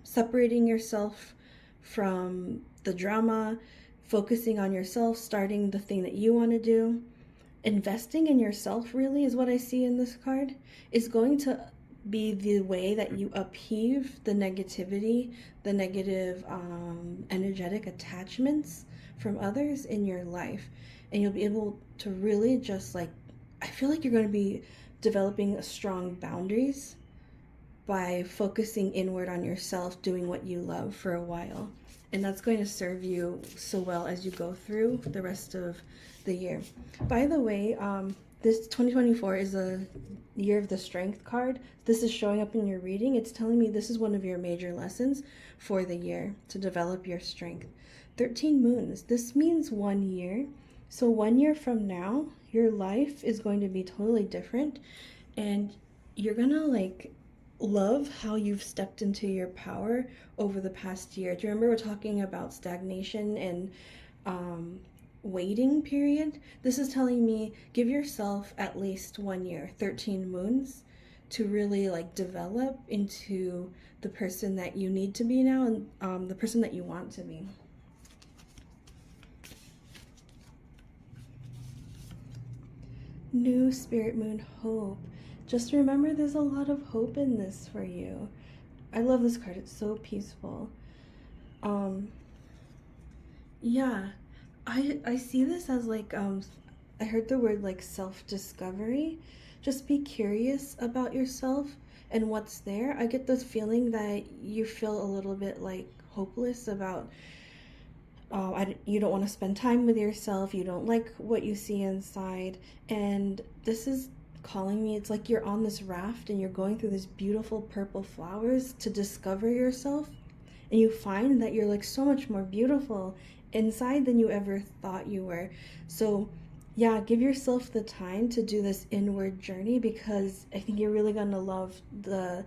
separating yourself from the drama, focusing on yourself, starting the thing that you want to do, investing in yourself really is what I see in this card, is going to be the way that you upheave the negativity, the negative energetic attachments from others in your life. And you'll be able to really just like, I feel like you're going to be developing strong boundaries by focusing inward on yourself, doing what you love for a while. And that's going to serve you so well as you go through the rest of the year. By the way, this 2024 is a year of the strength card. This is showing up in your reading. It's telling me this is one of your major lessons for the year, to develop your strength. 13 moons. This means 1 year. So 1 year from now, your life is going to be totally different, and you're gonna like love how you've stepped into your power over the past year. Do you remember we're talking about stagnation and waiting period? This is telling me give yourself at least 1 year, 13 moons, to really like develop into the person that you need to be now, and the person that you want to be. New spirit moon, hope. Just remember there's a lot of hope in this for you. I love this card. It's so peaceful. Yeah, I see this as like I heard the word like self-discovery. Just be curious about yourself and what's there. I get this feeling that you feel a little bit like hopeless about you don't want to spend time with yourself, you don't like what you see inside, and this is calling me. It's like you're on this raft and you're going through this beautiful purple flowers to discover yourself, and you find that you're like so much more beautiful inside than you ever thought you were. So yeah, give yourself the time to do this inward journey, because I think you're really going to love the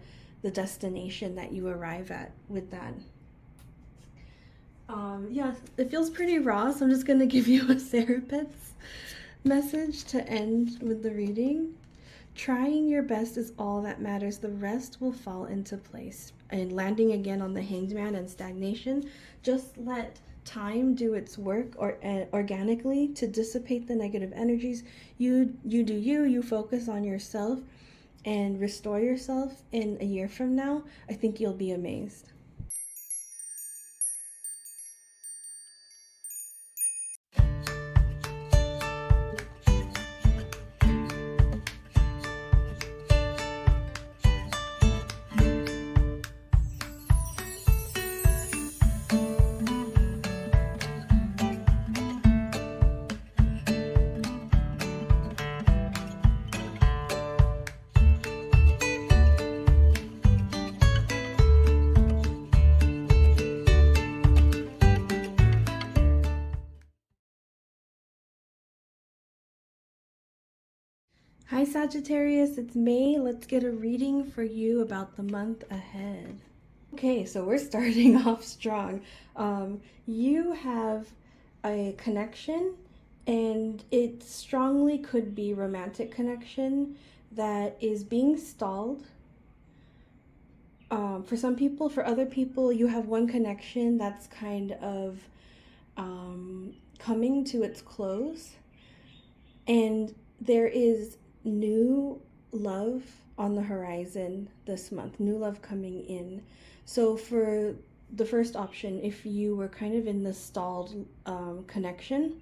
destination that you arrive at with that. Yeah, it feels pretty raw, so I'm just going to give you a therapist's message to end with the reading. Trying your best is all that matters. The rest will fall into place. And landing again on the Hanged Man and stagnation, just let time do its work organically to dissipate the negative energies. You do you focus on yourself and restore yourself. In a year from now, I think you'll be amazed. Hi Sagittarius, it's May. Let's get a reading for you about the month ahead. Okay, so we're starting off strong. You have a connection, and it strongly could be romantic connection that is being stalled. For some people, for other people, you have one connection that's kind of coming to its close, and there is new love on the horizon this month, new love coming in. So for the first option, if you were kind of in the stalled connection,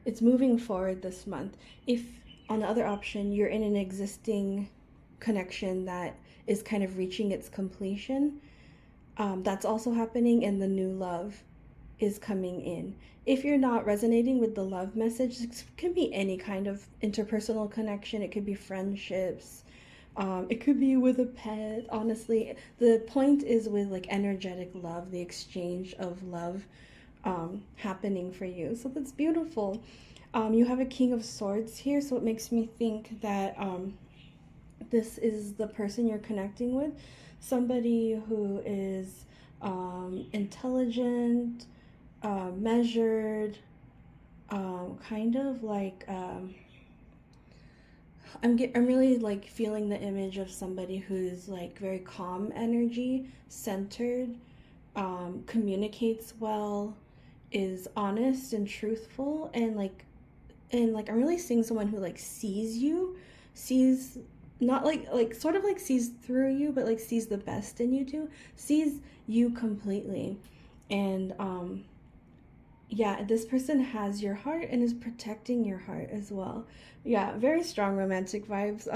it's moving forward this month. If on the other option, you're in an existing connection that is kind of reaching its completion, that's also happening, and the new love is coming in. If you're not resonating with the love message, it can be any kind of interpersonal connection. It could be friendships. It could be with a pet. Honestly, the point is with like energetic love, the exchange of love happening for you. So that's beautiful. You have a King of Swords here, so it makes me think that this is the person you're connecting with. Somebody who is intelligent, measured, kind of like I'm really like feeling the image of somebody who's like very calm energy, centered, communicates well, is honest and truthful, and like And like I'm really seeing someone who like sees you, sees not like sort of like sees through you, but like sees the best in you too, sees you completely. And yeah, this person has your heart and is protecting your heart as well. Yeah, very strong romantic vibes.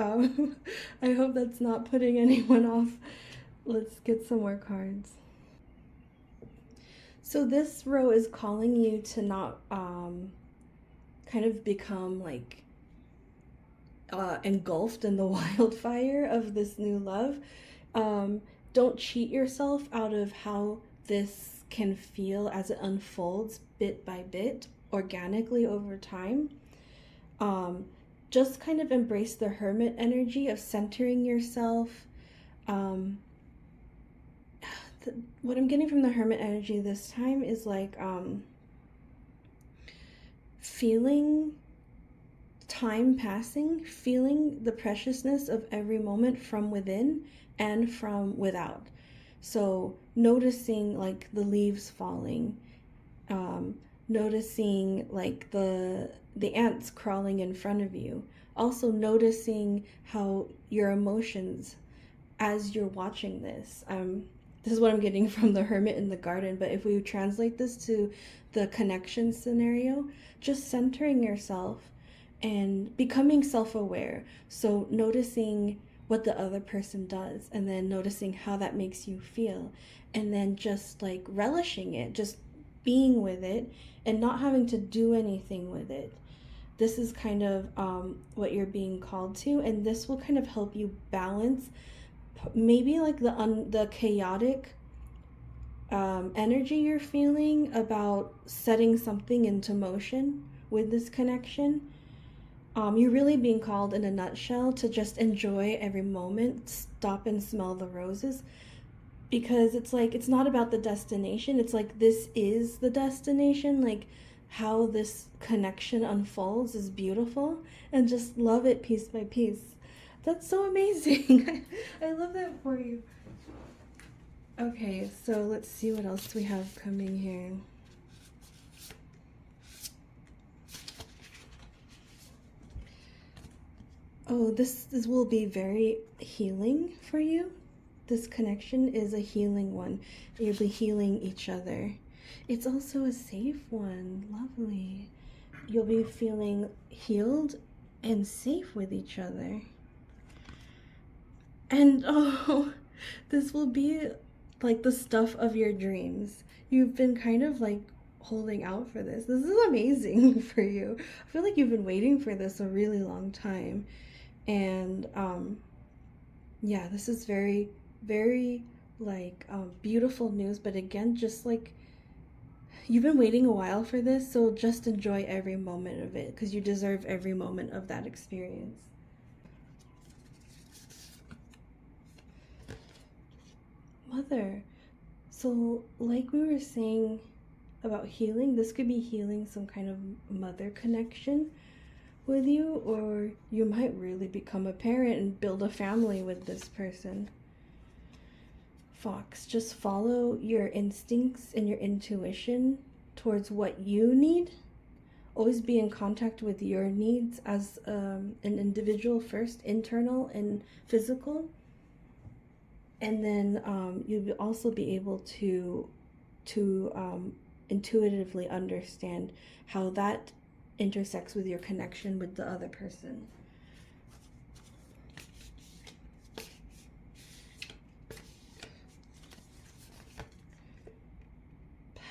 I hope that's not putting anyone off. Let's get some more cards. So this row is calling you to not kind of become like engulfed in the wildfire of this new love. Don't cheat yourself out of how this can feel as it unfolds bit by bit, organically over time. Um, just kind of embrace the hermit energy of centering yourself. Um, what I'm getting from the hermit energy this time is like feeling time passing, feeling the preciousness of every moment from within and from without. So noticing like the leaves falling, noticing like the ants crawling in front of you. Also noticing how your emotions as you're watching this. This is what I'm getting from the hermit in the garden, but if we translate this to the connection scenario, just centering yourself and becoming self-aware. So noticing what the other person does and then noticing how that makes you feel, and then just like relishing it, just being with it and not having to do anything with it. This is kind of what you're being called to, and this will kind of help you balance maybe like the chaotic energy you're feeling about setting something into motion with this connection. You're really being called in a nutshell to just enjoy every moment, stop and smell the roses, because it's like it's not about the destination. It's like this is the destination. Like how this connection unfolds is beautiful, and just love it piece by piece. That's so amazing. I love that for you. Okay, so let's see what else we have coming here. Oh, this will be very healing for you. This connection is a healing one. You'll be healing each other. It's also a safe one. Lovely. You'll be feeling healed and safe with each other. And oh, this will be like the stuff of your dreams. You've been kind of like holding out for this. This is amazing for you. I feel like you've been waiting for this a really long time. And yeah, this is very, very like beautiful news. But again, just like you've been waiting a while for this, so just enjoy every moment of it because you deserve every moment of that experience. Mother. So, like we were saying about healing, this could be healing some kind of mother connection with you, or you might really become a parent and build a family with this person. Fox, just follow your instincts and your intuition towards what you need. Always be in contact with your needs as an individual first, internal and physical. And then you'll also be able to intuitively understand how that intersects with your connection with the other person.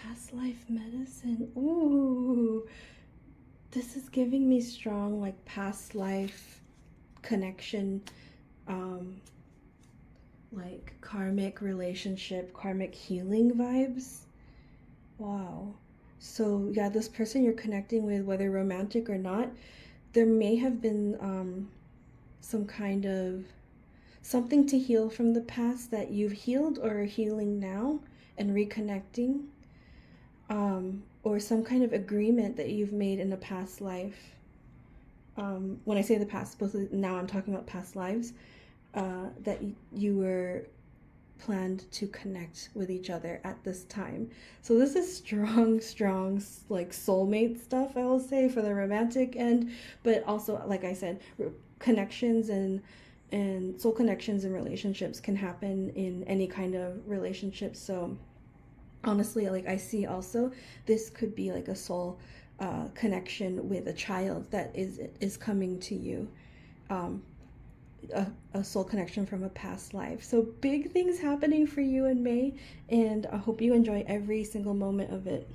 Past life medicine. Ooh, this is giving me strong like past life connection, like karmic relationship, karmic healing vibes. Wow. So yeah, this person you're connecting with, whether romantic or not, there may have been some kind of something to heal from the past that you've healed or are healing now and reconnecting, or some kind of agreement that you've made in a past life. When I say the past, both now I'm talking about past lives, that you were planned to connect with each other at this time. So this is strong like soulmate stuff, I will say, for the romantic end, but also, like I said, connections and soul connections and relationships can happen in any kind of relationship. So honestly, like I see also this could be like a soul connection with a child that is coming to you, a soul connection from a past life. So big things happening for you in May, and I hope you enjoy every single moment of it.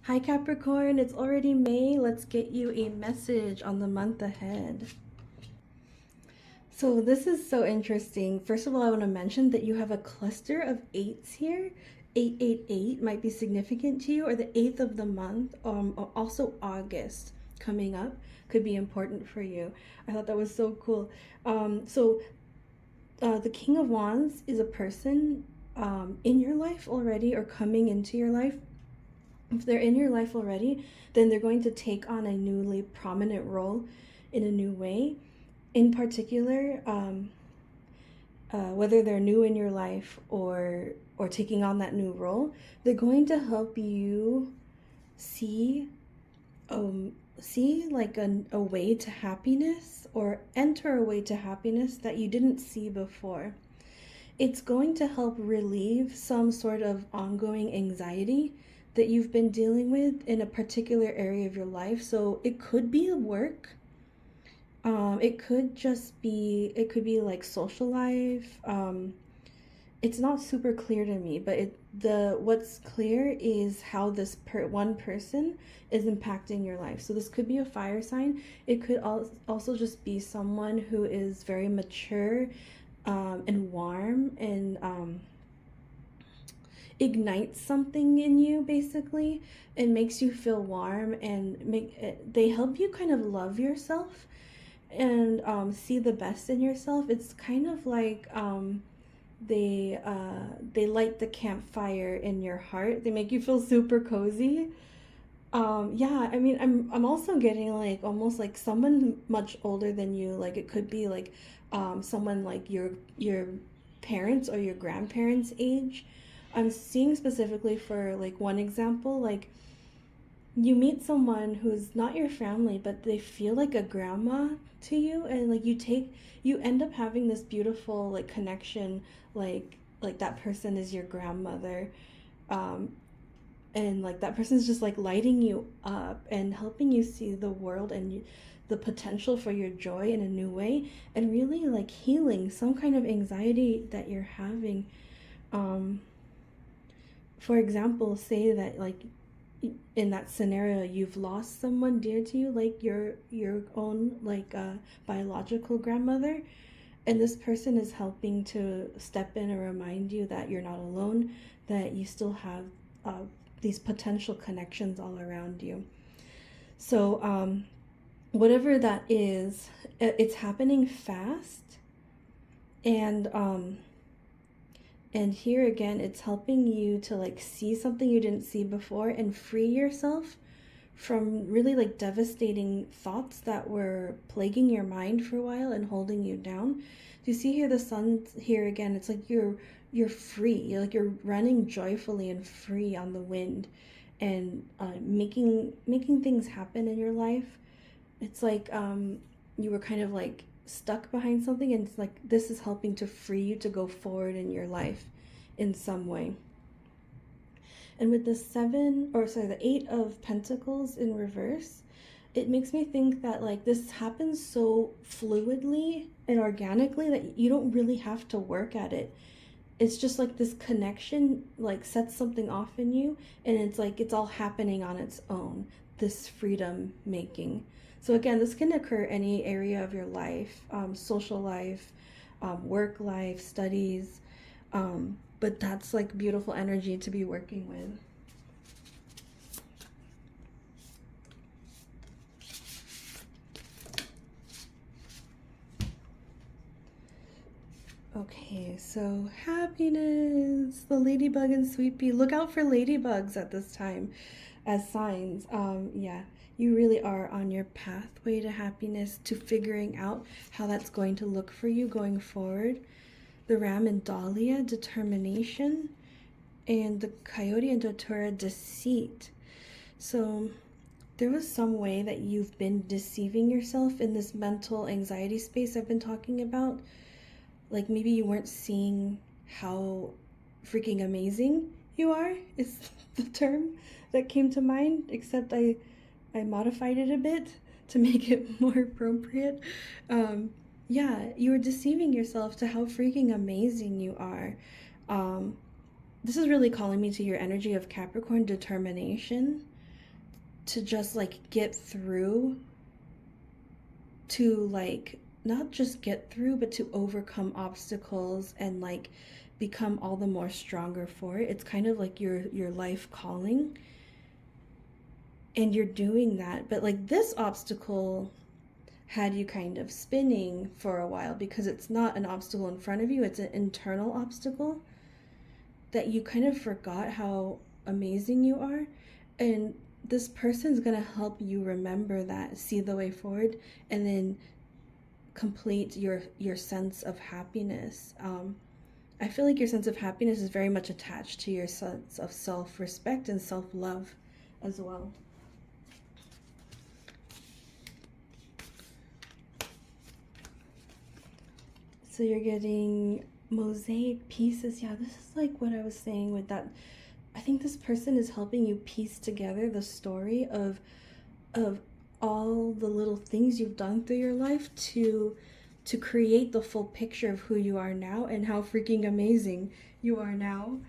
Hi Capricorn, it's already May. Let's get you a message on the month ahead. So this is so interesting. First of all, I want to mention that you have a cluster of eights here. 888 might be significant to you, or the 8th of the month, also August coming up could be important for you. I thought that was so cool. The King of Wands is a person in your life already or coming into your life. If they're in your life already, then they're going to take on a newly prominent role in a new way. In particular, whether they're new in your life or taking on that new role, they're going to help you see like a way to happiness, or enter a way to happiness that you didn't see before. It's going to help relieve some sort of ongoing anxiety that you've been dealing with in a particular area of your life. So it could be work. It could be like social life. It's not super clear to me, but what's clear is how this one person is impacting your life. So this could be a fire sign. It could also just be someone who is very mature and warm, and ignites something in you, basically, and makes you feel warm, and they help you kind of love yourself and see the best in yourself. It's kind of like they light the campfire in your heart. They make you feel super cozy. Yeah, I mean, I'm also getting like almost like someone much older than you. Like it could be like someone like your parents or your grandparents' age. I'm seeing specifically for like one example, like you meet someone who's not your family, but they feel like a grandma to you, and like you end up having this beautiful like connection, like that person is your grandmother, and like that person's just like lighting you up and helping you see the world and the potential for your joy in a new way, and really like healing some kind of anxiety that you're having. For example, say that like in that scenario you've lost someone dear to you, like your own like biological grandmother, and this person is helping to step in and remind you that you're not alone, that you still have these potential connections all around you. So whatever that is, it's happening fast, and here again, it's helping you to like see something you didn't see before and free yourself from really like devastating thoughts that were plaguing your mind for a while and holding you down. Do you see here the sun here again? It's like you're free. You're running joyfully and free on the wind, and making things happen in your life. It's like you were kind of like stuck behind something, and it's like this is helping to free you to go forward in your life in some way. And with the 8 of Pentacles in reverse, it makes me think that like this happens so fluidly and organically that you don't really have to work at it. It's just like this connection like sets something off in you, and it's like it's all happening on its own. this freedom making. So again, this can occur any area of your life, social life, work life, studies, but that's like beautiful energy to be working with. Okay, so happiness, the ladybug and sweet pea. Look out for ladybugs at this time as signs. Yeah, you really are on your pathway to happiness, to figuring out how that's going to look for you going forward. The ram and dahlia, determination, and the coyote and datura, deceit. So there was some way that you've been deceiving yourself in this mental anxiety space I've been talking about. Like maybe you weren't seeing how freaking amazing you are, is the term that came to mind, except I modified it a bit to make it more appropriate. Yeah, you were deceiving yourself to how freaking amazing you are. This is really calling me to your energy of Capricorn, determination, to just like get through, to like not just get through, but to overcome obstacles and like become all the more stronger for it. It's kind of like your life calling, and you're doing that. But like this obstacle had you kind of spinning for a while, because it's not an obstacle in front of you, it's an internal obstacle that you kind of forgot how amazing you are. And this person's gonna help you remember that, see the way forward, and then complete your sense of happiness. I feel like your sense of happiness is very much attached to your sense of self-respect and self-love as well. So you're getting mosaic pieces. Yeah, this is like what I was saying with that. I think this person is helping you piece together the story of all the little things you've done through your life to create the full picture of who you are now and how freaking amazing you are now.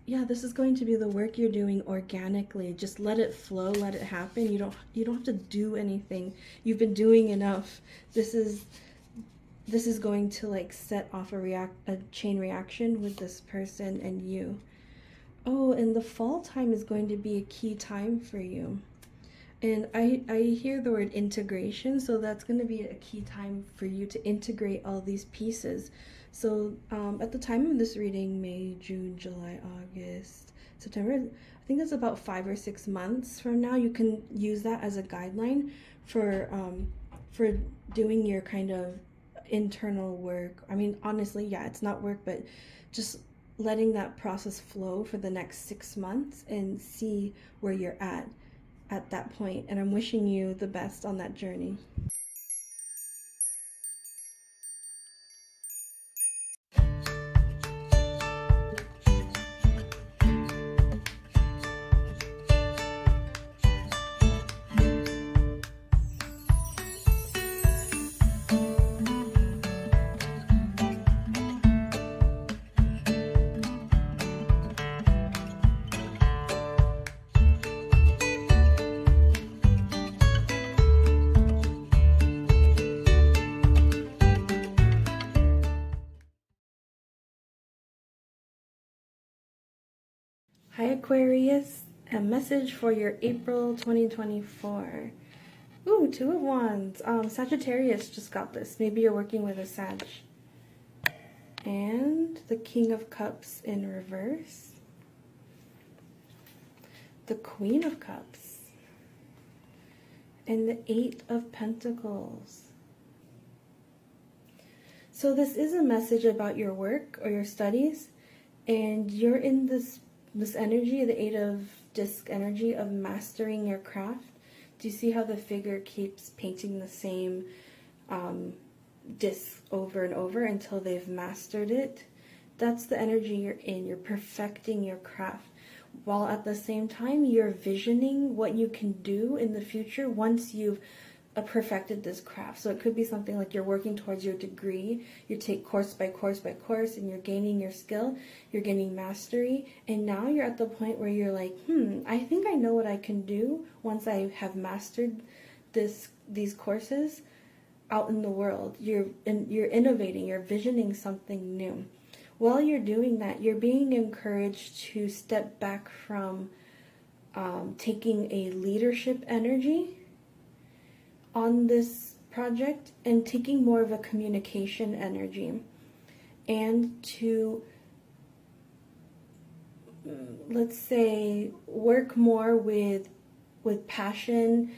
Yeah, this is going to be the work you're doing organically. Just let it flow, let it happen. You don't have to do anything. You've been doing enough. This is going to like set off a chain reaction with this person and you. Oh, and the fall time is going to be a key time for you. And I hear the word integration, so that's going to be a key time for you to integrate all these pieces. So at the time of this reading, May, June, July, August, September, I think that's about 5 or 6 months from now. You can use that as a guideline for doing your kind of internal work. I mean, honestly, yeah, it's not work, but just letting that process flow for the next 6 months and see where you're at that point. And I'm wishing you the best on that journey. Hi Aquarius, a message for your April 2024. Ooh, 2 of Wands. Sagittarius just got this. Maybe you're working with a Sag. And the King of Cups in reverse. The Queen of Cups. And the 8 of Pentacles. So this is a message about your work or your studies, and you're in this energy, the 8 of disc energy of mastering your craft. Do you see how the figure keeps painting the same disc over and over until they've mastered it? That's the energy you're in. You're perfecting your craft, while at the same time you're visioning what you can do in the future once you've perfected this craft. So it could be something like you're working towards your degree. You take course by course by course, and you're gaining your skill, you're gaining mastery, and now you're at the point where you're like, I think I know what I can do once I have mastered these courses out in the world. You're innovating, you're visioning something new. While you're doing that, you're being encouraged to step back from taking a leadership energy on this project and taking more of a communication energy, and to, let's say, work more with passion,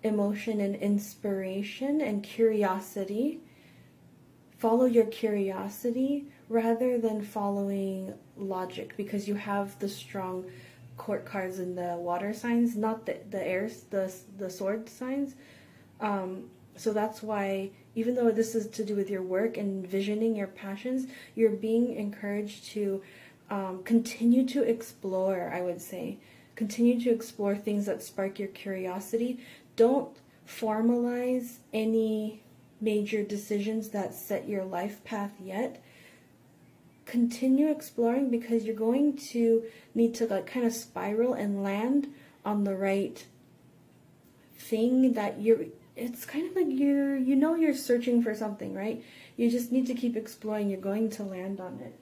emotion, and inspiration and curiosity. Follow your curiosity rather than following logic, because you have the strong court cards in the water signs, not the airs, the sword signs. So that's why, even though this is to do with your work and visioning your passions, you're being encouraged to continue to explore, I would say. Continue to explore things that spark your curiosity. Don't formalize any major decisions that set your life path yet. Continue exploring, because you're going to need to like kind of spiral and land on the right thing that it's kind of like you're searching for something, right? You just need to keep exploring. You're going to land on it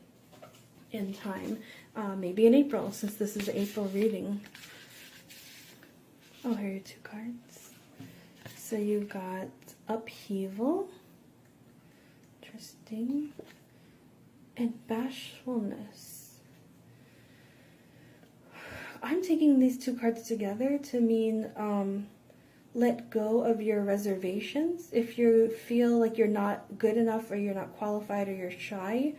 in time. Maybe in April, since this is the April reading. Oh, here are 2 cards. So you've got upheaval. Interesting. And bashfulness. I'm taking these 2 cards together to mean let go of your reservations. If you feel like you're not good enough, or you're not qualified, or you're shy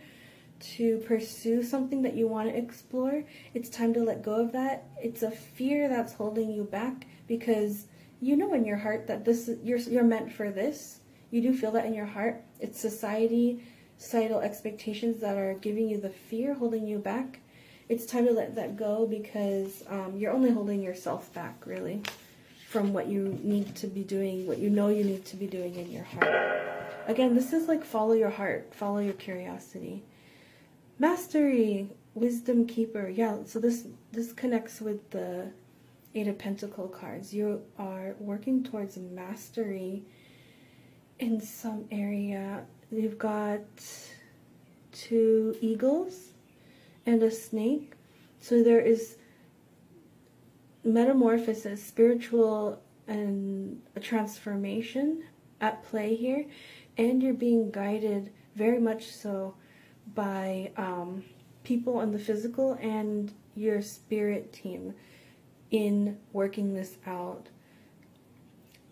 to pursue something that you want to explore, it's time to let go of that. It's a fear that's holding you back, because you know in your heart that you're meant for this. You do feel that in your heart. It's societal expectations that are giving you the fear, holding you back. It's time to let that go, because you're only holding yourself back, really, from what you need to be doing, what you know you need to be doing in your heart. Again, this is like follow your heart, follow your curiosity. Mastery, wisdom keeper. Yeah, so this connects with the 8 of Pentacles cards. You are working towards mastery in some area. You've got 2 eagles and a snake. So there is metamorphosis, spiritual and a transformation at play here, and you're being guided very much so by people in the physical and your spirit team in working this out.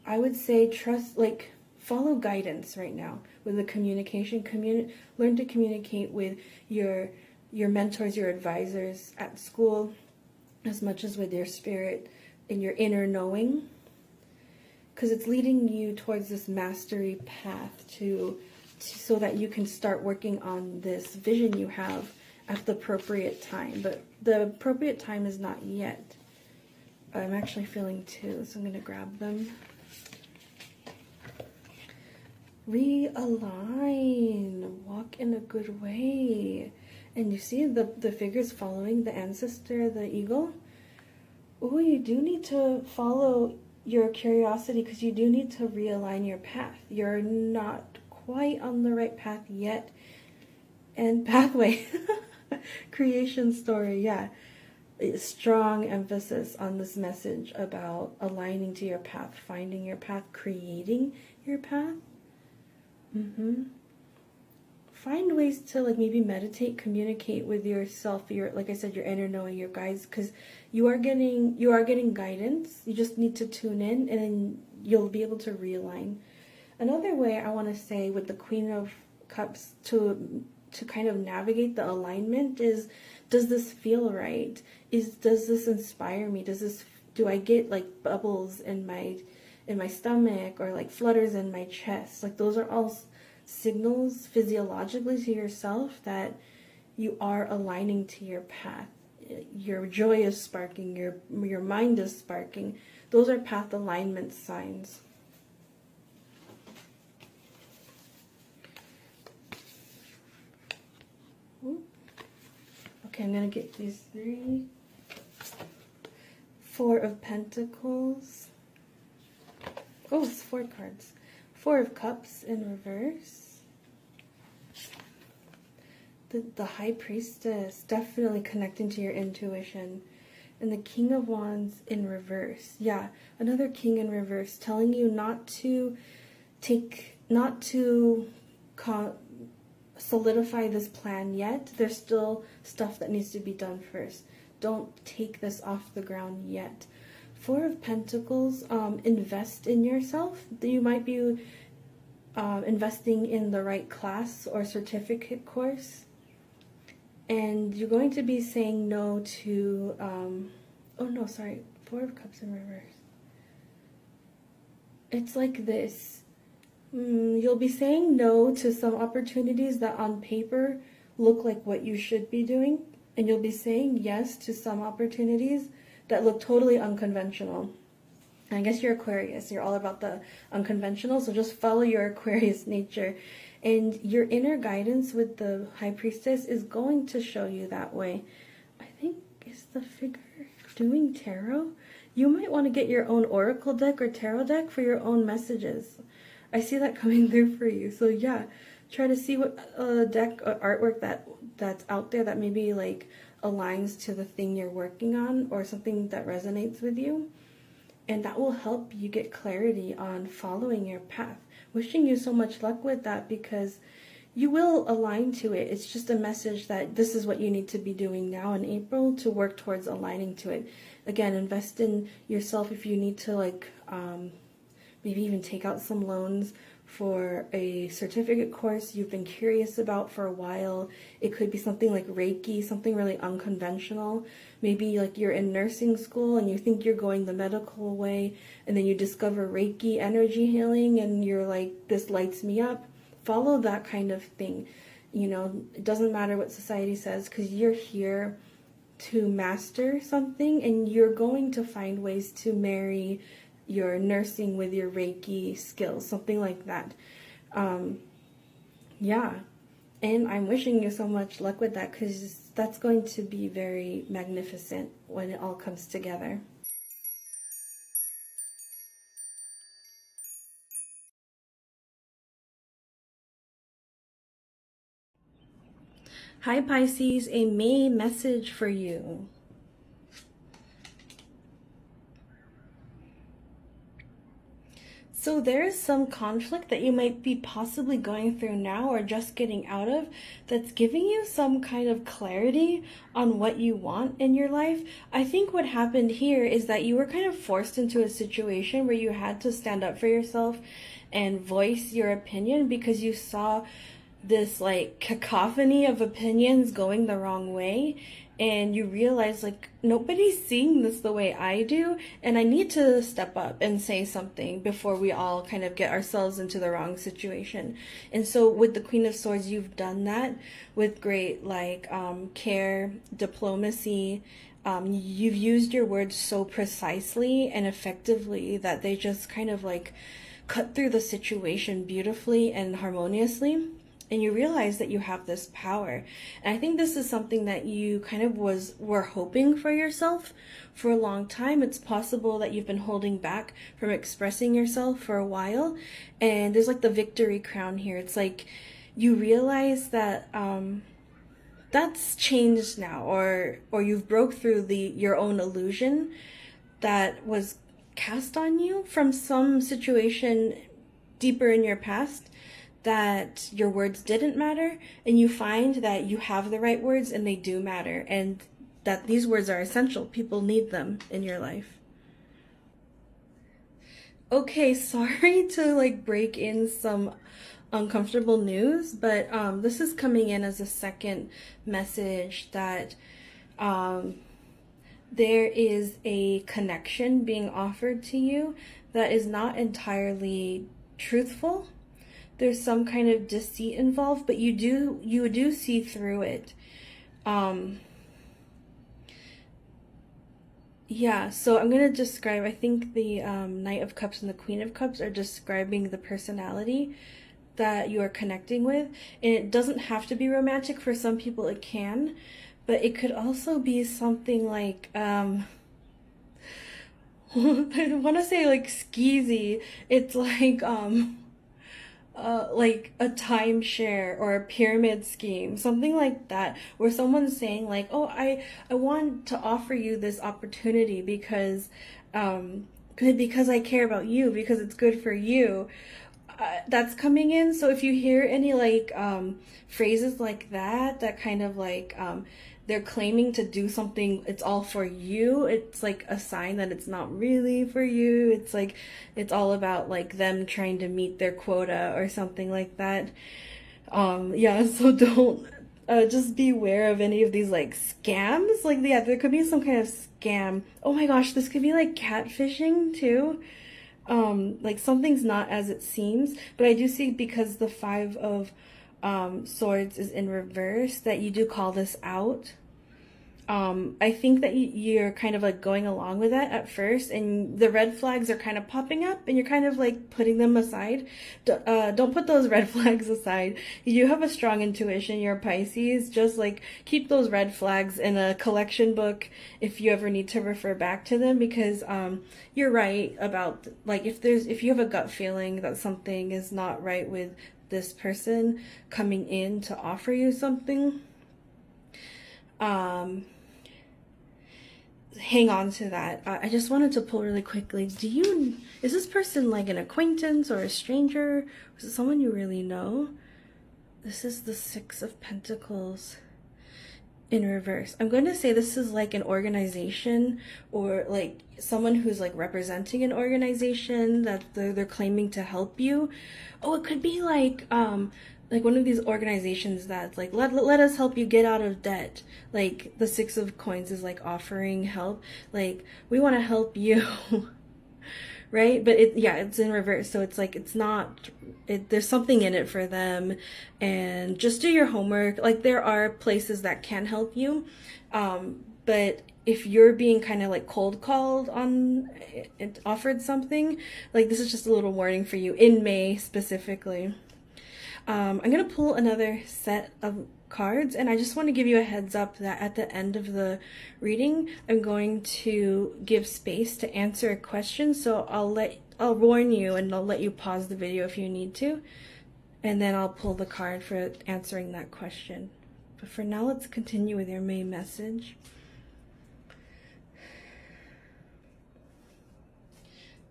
I would say follow guidance right now with the communication. Learn to communicate with your mentors, your advisors at school, as much as with your spirit and your inner knowing, because it's leading you towards this mastery path so that you can start working on this vision you have at the appropriate time. But the appropriate time is not yet. I'm actually feeling 2, so I'm going to grab them. Realign, walk in a good way. And you see the figures following the ancestor, the eagle. Oh, you do need to follow your curiosity, because you do need to realign your path. You're not quite on the right path yet. And pathway, creation story, yeah. Strong emphasis on this message about aligning to your path, finding your path, creating your path. Find ways to maybe meditate, communicate with yourself, like I said, your inner knowing, your guides, because you are getting guidance. You just need to tune in, and then you'll be able to realign. Another way I want to say with the Queen of Cups to kind of navigate the alignment is, does this feel right? Does this inspire me? Do I get bubbles in my stomach, or flutters in my chest? Those are all signals physiologically to yourself that you are aligning to your path. Your joy is sparking, your mind is sparking. Those are path alignment signs. Okay, I'm going to get these 3. 4 of Pentacles. Oh, it's 4 cards. 4 of Cups in reverse. The High Priestess, definitely connecting to your intuition. And the King of Wands in reverse. Yeah, another King in reverse, telling you not to solidify this plan yet. There's still stuff that needs to be done first. Don't take this off the ground yet. 4 of Pentacles, invest in yourself. You might be investing in the right class or certificate course. And you're going to be saying no to, oh no, sorry, 4 of Cups in reverse. It's like this. You'll be saying no to some opportunities that on paper look like what you should be doing. And you'll be saying yes to some opportunities that look totally unconventional. And I guess you're Aquarius. You're all about the unconventional. So just follow your Aquarius nature. And your inner guidance with the High Priestess is going to show you that way. I think, is the figure doing tarot? You might want to get your own oracle deck or tarot deck for your own messages. I see that coming through for you. So yeah, try to see what deck or artwork that's out there that maybe like aligns to the thing you're working on or something that resonates with you. And that will help you get clarity on following your path. Wishing you so much luck with that, because you will align to it. It's just a message that this is what you need to be doing now in April to work towards aligning to it. Again, invest in yourself if you need to, like, maybe even take out some loans for a certificate course you've been curious about for a while. It could be something like Reiki, something really unconventional. Maybe like you're in nursing school and you think you're going the medical way, and then you discover Reiki energy healing and you're like, this lights me up. Follow that kind of thing. You know, it doesn't matter what society says, because you're here to master something, and you're going to find ways to marry your nursing with your Reiki skills, something like that. Yeah, and I'm wishing you so much luck with that, because that's going to be very magnificent when it all comes together. Hi Pisces, a May message for you. So there is some conflict that you might be possibly going through now or just getting out of that's giving you some kind of clarity on what you want in your life. I think what happened here is that you were kind of forced into a situation where you had to stand up for yourself and voice your opinion, because you saw this like cacophony of opinions going the wrong way, and you realize like nobody's seeing this the way I do, and I need to step up and say something before we all kind of get ourselves into the wrong situation. And so with the Queen of Swords, you've done that with great like care, diplomacy. You've used your words so precisely and effectively that they just kind of like cut through the situation beautifully and harmoniously. And you realize that you have this power. And I think this is something that you kind of were hoping for yourself for a long time. It's possible that you've been holding back from expressing yourself for a while. And there's like the victory crown here. It's like you realize that that's changed now, or you've broke through your own illusion that was cast on you from some situation deeper in your past, that your words didn't matter, and you find that you have the right words and they do matter, and that these words are essential. People need them in your life. Okay, sorry to like break in some uncomfortable news, but this is coming in as a second message that there is a connection being offered to you that is not entirely truthful. There's some kind of deceit involved, but you do see through it. Yeah, so I'm going to describe, I think the Knight of Cups and the Queen of Cups are describing the personality that you are connecting with. And it doesn't have to be romantic. For some people it can, but it could also be something like, I want to say like skeezy. It's like a timeshare or a pyramid scheme, something like that, where someone's saying like, "Oh, I want to offer you this opportunity because I care about you, because it's good for you." That's coming in. So if you hear any like phrases like that, that kind of like they're claiming to do something, it's all for you, it's like a sign that it's not really for you. It's like it's all about like them trying to meet their quota or something like that. Yeah, so don't just beware of any of these like scams. Like, yeah, there could be some kind of scam. Oh my gosh, this could be like catfishing too. Like something's not as it seems, but I do see, because the Five of Swords is in reverse, that you do call this out. I think that you're kind of like going along with that at first, and the red flags are kind of popping up, and you're kind of like putting them aside. Don't put those red flags aside. You have a strong intuition. You're a Pisces. Just like keep those red flags in a collection book if you ever need to refer back to them, because you're right about like if you have a gut feeling that something is not right with this person coming in to offer you something. Hang on to that. I just wanted to pull really quickly. Is this person like an acquaintance or a stranger? Is it someone you really know? This is the Six of Pentacles in reverse. I'm going to say this is like an organization, or like someone who's like representing an organization that they're claiming to help you. Oh, it could be like one of these organizations that's like, let us help you get out of debt. Like the Six of Coins is like offering help. Like, we want to help you. Right? But it's in reverse. So it's like, it's not, there's something in it for them. And just do your homework. Like, there are places that can help you. But if you're being kind of like cold called on it, offered something, like, this is just a little warning for you in May specifically. I'm going to pull another set of cards, and I just want to give you a heads up that at the end of the reading, I'm going to give space to answer a question. So I'll warn you, and I'll let you pause the video if you need to, and then I'll pull the card for answering that question. But for now, let's continue with your main message.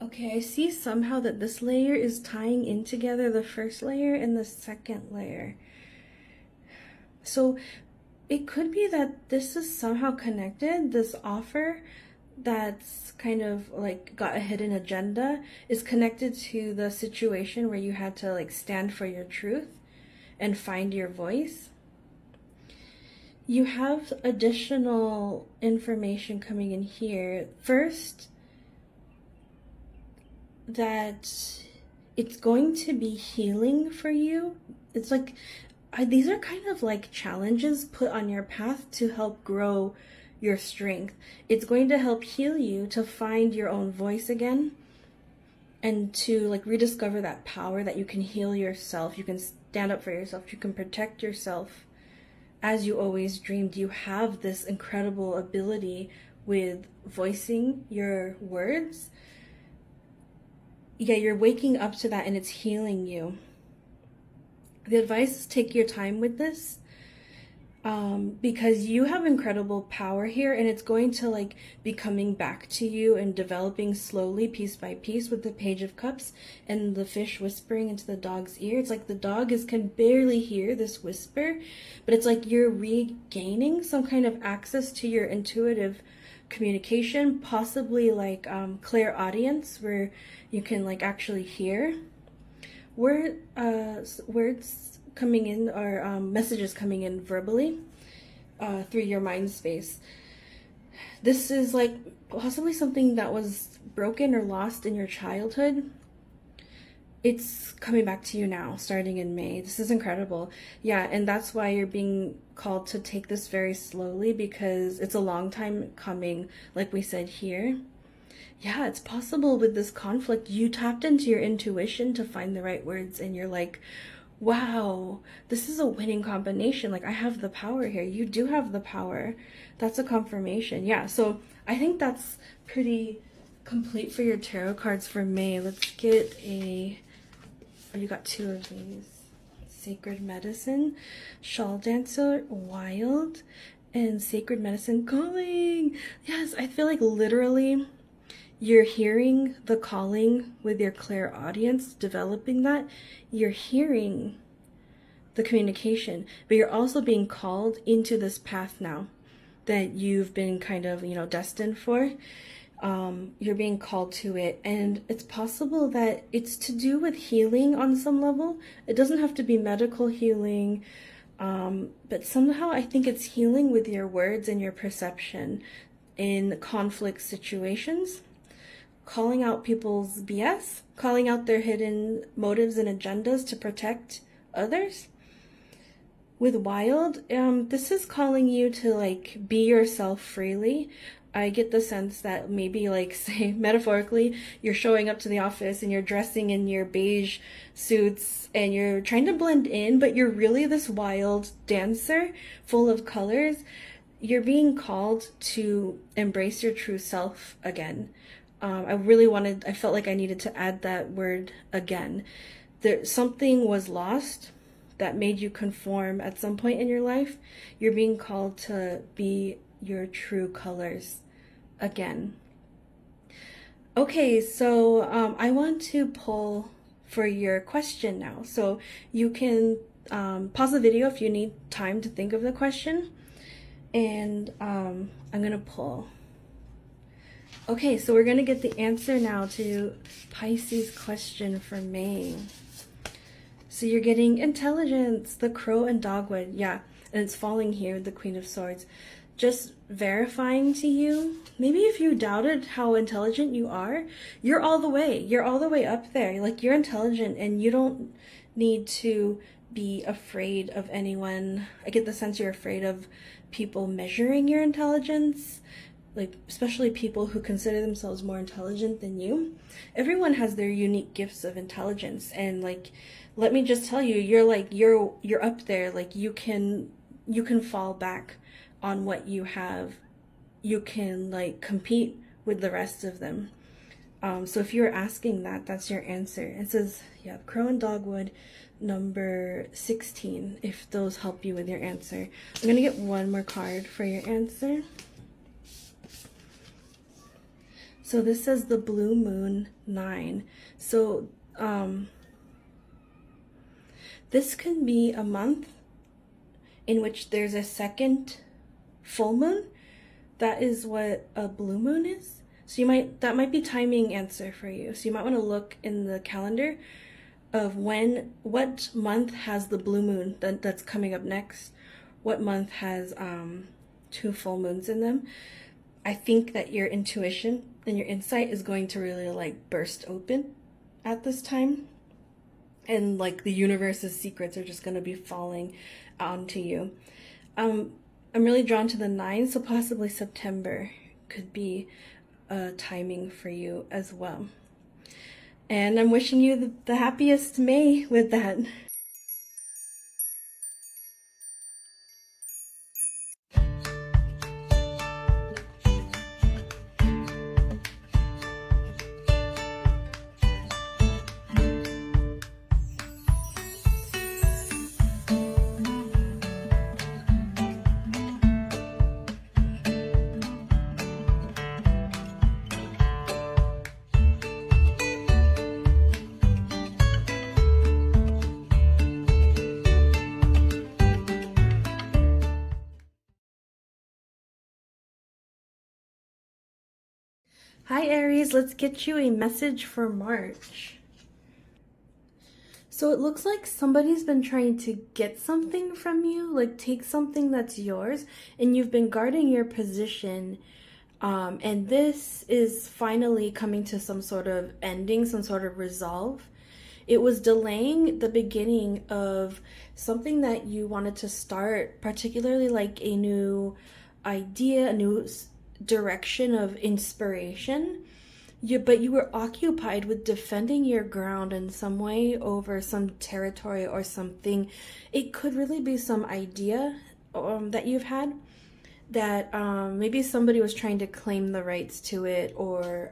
Okay, I see somehow that this layer is tying in together the first layer and the second layer. So it could be that this is somehow connected. This offer that's kind of like got a hidden agenda is connected to the situation where you had to like stand for your truth and find your voice. You have additional information coming in here. First, that it's going to be healing for you. It's like these are kind of like challenges put on your path to help grow your strength. It's going to help heal you to find your own voice again, and to like rediscover that power that you can heal yourself, you can stand up for yourself, you can protect yourself as you always dreamed. You have this incredible ability with voicing your words. Yeah, you're waking up to that, and it's healing you. The advice is take your time with this, because you have incredible power here, and it's going to like be coming back to you and developing slowly, piece by piece, with the Page of Cups and the fish whispering into the dog's ear. It's like the dog can barely hear this whisper, but it's like you're regaining some kind of access to your intuitive communication, possibly like clairaudience, where you can like actually hear words coming in, or messages coming in verbally through your mind space. This is like possibly something that was broken or lost in your childhood. It's coming back to you now, starting in May. This is incredible. Yeah, and that's why you're being called to take this very slowly, because it's a long time coming, like we said here. Yeah, it's possible with this conflict, you tapped into your intuition to find the right words, and you're like, Wow, this is a winning combination. Like, I have the power here. You do have the power. That's a confirmation. Yeah, so I think that's pretty complete for your tarot cards for May. Let's get a... Oh, you got two of these. Sacred Medicine, Shawl Dancer, Wild, and Sacred Medicine Calling. Yes, I feel like literally you're hearing the calling with your clairaudience, developing that. You're hearing the communication, but you're also being called into this path now that you've been kind of, destined for. You're being called to it, and it's possible that it's to do with healing on some level. It doesn't have to be medical healing, but somehow I think it's healing with your words and your perception in conflict situations, calling out people's BS, calling out their hidden motives and agendas to protect others. With Wild, this is calling you to like be yourself freely. I get the sense that maybe, like, say, metaphorically, you're showing up to the office and you're dressing in your beige suits and you're trying to blend in, but you're really this wild dancer full of colors. You're being called to embrace your true self again. I felt like I needed to add that word again. Something was lost that made you conform at some point in your life. You're being called to be your true colors again. Okay, so I want to pull for your question now. So you can pause the video if you need time to think of the question. And I'm going to pull. Okay, so we're going to get the answer now to Pisces' question for May. So you're getting intelligence, the crow and dogwood. Yeah, and it's falling here, the Queen of Swords. Just verifying to you, maybe if you doubted how intelligent you are, you're all the way. You're all the way up there. Like, you're intelligent and you don't need to be afraid of anyone. I get the sense you're afraid of people measuring your intelligence, like especially people who consider themselves more intelligent than you. Everyone has their unique gifts of intelligence, and like, let me just tell you, you're up there. Like, you can fall back on what you have. You can like compete with the rest of them. So if you're asking that, that's your answer. It says, yeah, crow and dogwood, number 16, if those help you with your answer. I'm gonna get one more card for your answer. So this says the blue moon 9. So this can be a month in which there's a second full moon. That is what a blue moon is. So that might be timing answer for you. So you might want to look in the calendar of what month has the blue moon that's coming up next. What month has 2 full moons in them. I think that your intuition and your insight is going to really like burst open at this time. And like the universe's secrets are just going to be falling onto you. I'm really drawn to the 9, so possibly September could be a timing for you as well. And I'm wishing you the happiest May with that. Hi Aries, let's get you a message for March. So it looks like somebody's been trying to get something from you, like take something that's yours, and you've been guarding your position. And this is finally coming to some sort of ending, some sort of resolve. It was delaying the beginning of something that you wanted to start, particularly like a new idea, a new direction of inspiration. But you were occupied with defending your ground in some way over some territory or something. It could really be some idea that you've had that maybe somebody was trying to claim the rights to it or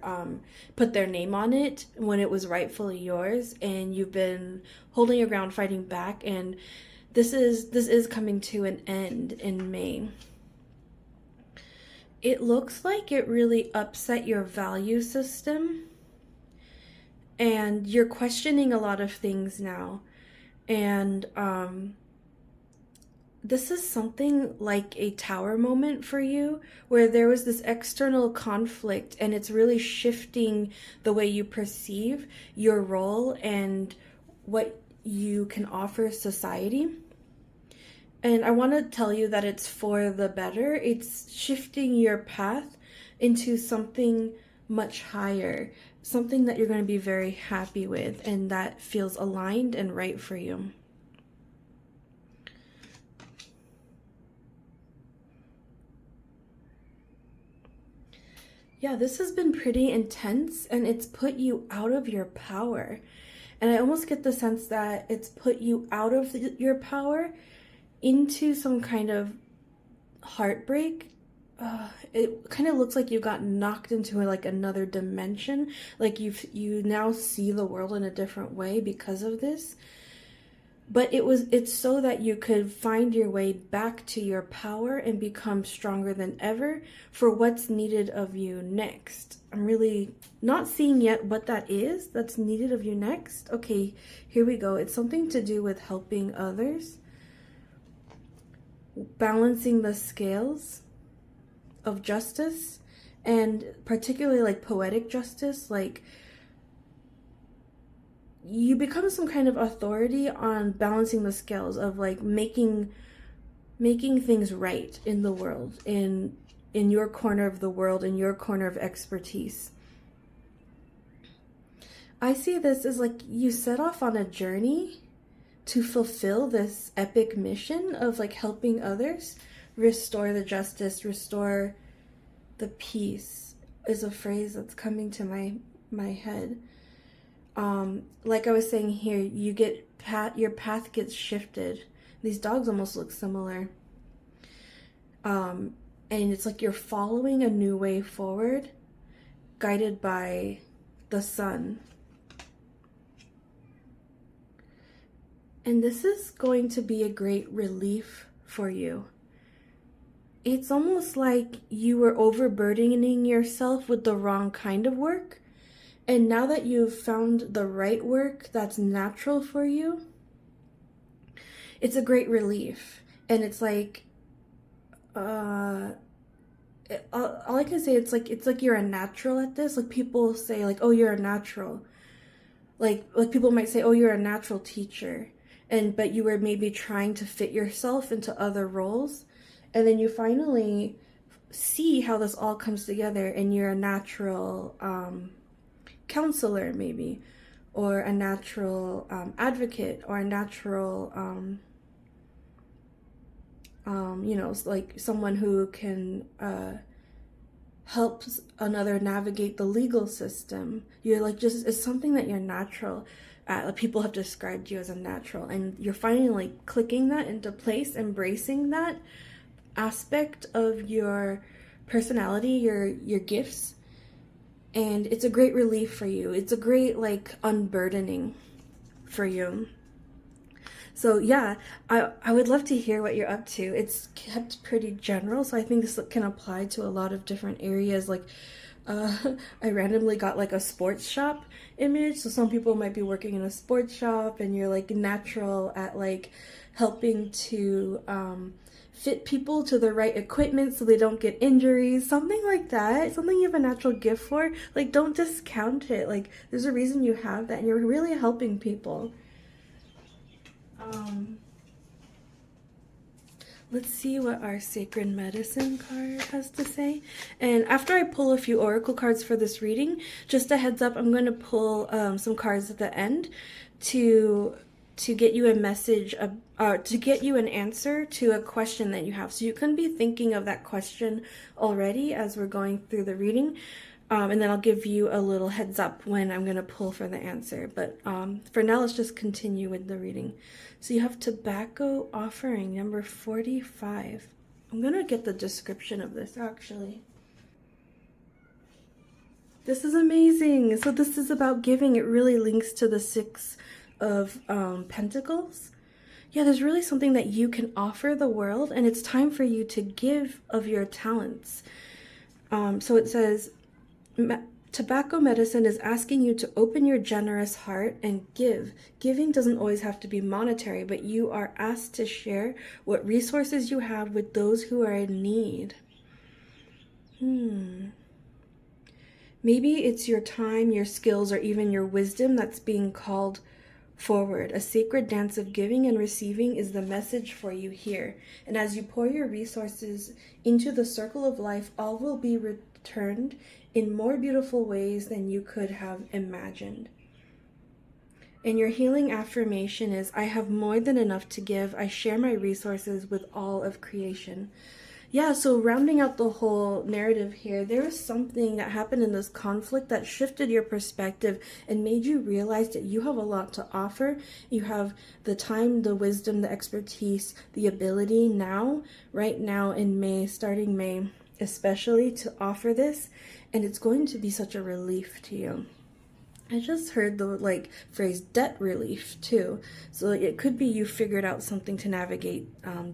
put their name on it when it was rightfully yours, and you've been holding your ground, fighting back, and this is coming to an end in May. It looks like it really upset your value system, and you're questioning a lot of things now. And this is something like a tower moment for you, where there was this external conflict and it's really shifting the way you perceive your role and what you can offer society. And I want to tell you that it's for the better. It's shifting your path into something much higher, something that you're going to be very happy with and that feels aligned and right for you. Yeah, this has been pretty intense and it's put you out of your power. And I almost get the sense that it's put you out of your power into some kind of heartbreak. It kind of looks like you got knocked into like another dimension. Like you now see the world in a different way because of this. But it's so that you could find your way back to your power and become stronger than ever for what's needed of you next. I'm really not seeing yet what that is that's needed of you next. Okay, here we go. It's something to do with helping others, balancing the scales of justice, and particularly like poetic justice. Like, you become some kind of authority on balancing the scales of like making things right in the world, in your corner of the world, in your corner of expertise. I see this as like you set off on a journey to fulfill this epic mission of like helping others restore the justice, restore the peace, is a phrase that's coming to my head. Like I was saying here, you get your path gets shifted. These dogs almost look similar. And it's like you're following a new way forward, guided by the sun. And this is going to be a great relief for you. It's almost like you were overburdening yourself with the wrong kind of work. And now that you've found the right work that's natural for you, it's a great relief. And it's like, all I can say, it's like you're a natural at this. Like people say like, oh, you're a natural. Like people might say, oh, you're a natural teacher. But you were maybe trying to fit yourself into other roles. And then you finally see how this all comes together and you're a natural, counselor maybe, or a natural advocate, or a natural like someone who can help another navigate the legal system. You're like, just it's something that you're natural at. People have described you as a natural, and you're finally like clicking that into place, embracing that aspect of your personality, your gifts. And it's a great relief for you. It's a great like unburdening for you. So yeah, I would love to hear what you're up to. It's kept pretty general, so I think this can apply to a lot of different areas. Like I randomly got like a sports shop image, so some people might be working in a sports shop and you're like natural at like helping to fit people to the right equipment so they don't get injuries, something like that, something you have a natural gift for. Like, don't discount it. Like, there's a reason you have that and you're really helping people. Let's see what our Sacred Medicine card has to say. And after I pull a few oracle cards for this reading, just a heads up, I'm going to pull some cards at the end to get you a message, to get you an answer to a question that you have. So you can be thinking of that question already as we're going through the reading. And then I'll give you a little heads up when I'm going to pull for the answer. But for now, let's just continue with the reading. So you have tobacco offering number 45. I'm going to get the description of this actually. This is amazing. So this is about giving. It really links to the Six of Pentacles. Yeah, there's really something that you can offer the world, and it's time for you to give of your talents. So it says, tobacco medicine is asking you to open your generous heart and give. Giving doesn't always have to be monetary, but you are asked to share what resources you have with those who are in need. Maybe it's your time, your skills, or even your wisdom that's being called forward. A sacred dance of giving and receiving is the message for you here. And as you pour your resources into the circle of life, all will be returned in more beautiful ways than you could have imagined. And your healing affirmation is, I have more than enough to give. I share my resources with all of creation. Yeah, so rounding out the whole narrative here, there was something that happened in this conflict that shifted your perspective and made you realize that you have a lot to offer. You have the time, the wisdom, the expertise, the ability now, right now in May, starting May, especially to offer this. And it's going to be such a relief to you. I just heard the phrase debt relief too. So it could be you figured out something to navigate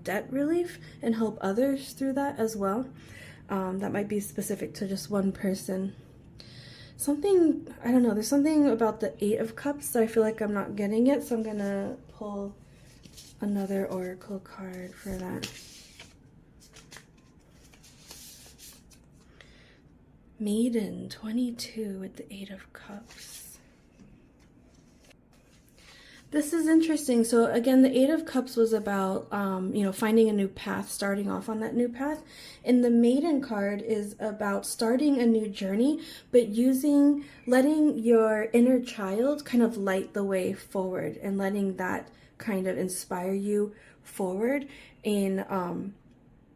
debt relief and help others through that as well. That might be specific to just one person. Something, I don't know, there's something about the Eight of Cups that I feel like I'm not getting it. So I'm going to pull another oracle card for that. Maiden 22 with the Eight of Cups. This is interesting. So again, the Eight of Cups was about, finding a new path, starting off on that new path. And the Maiden card is about starting a new journey, but letting your inner child kind of light the way forward and letting that kind of inspire you forward in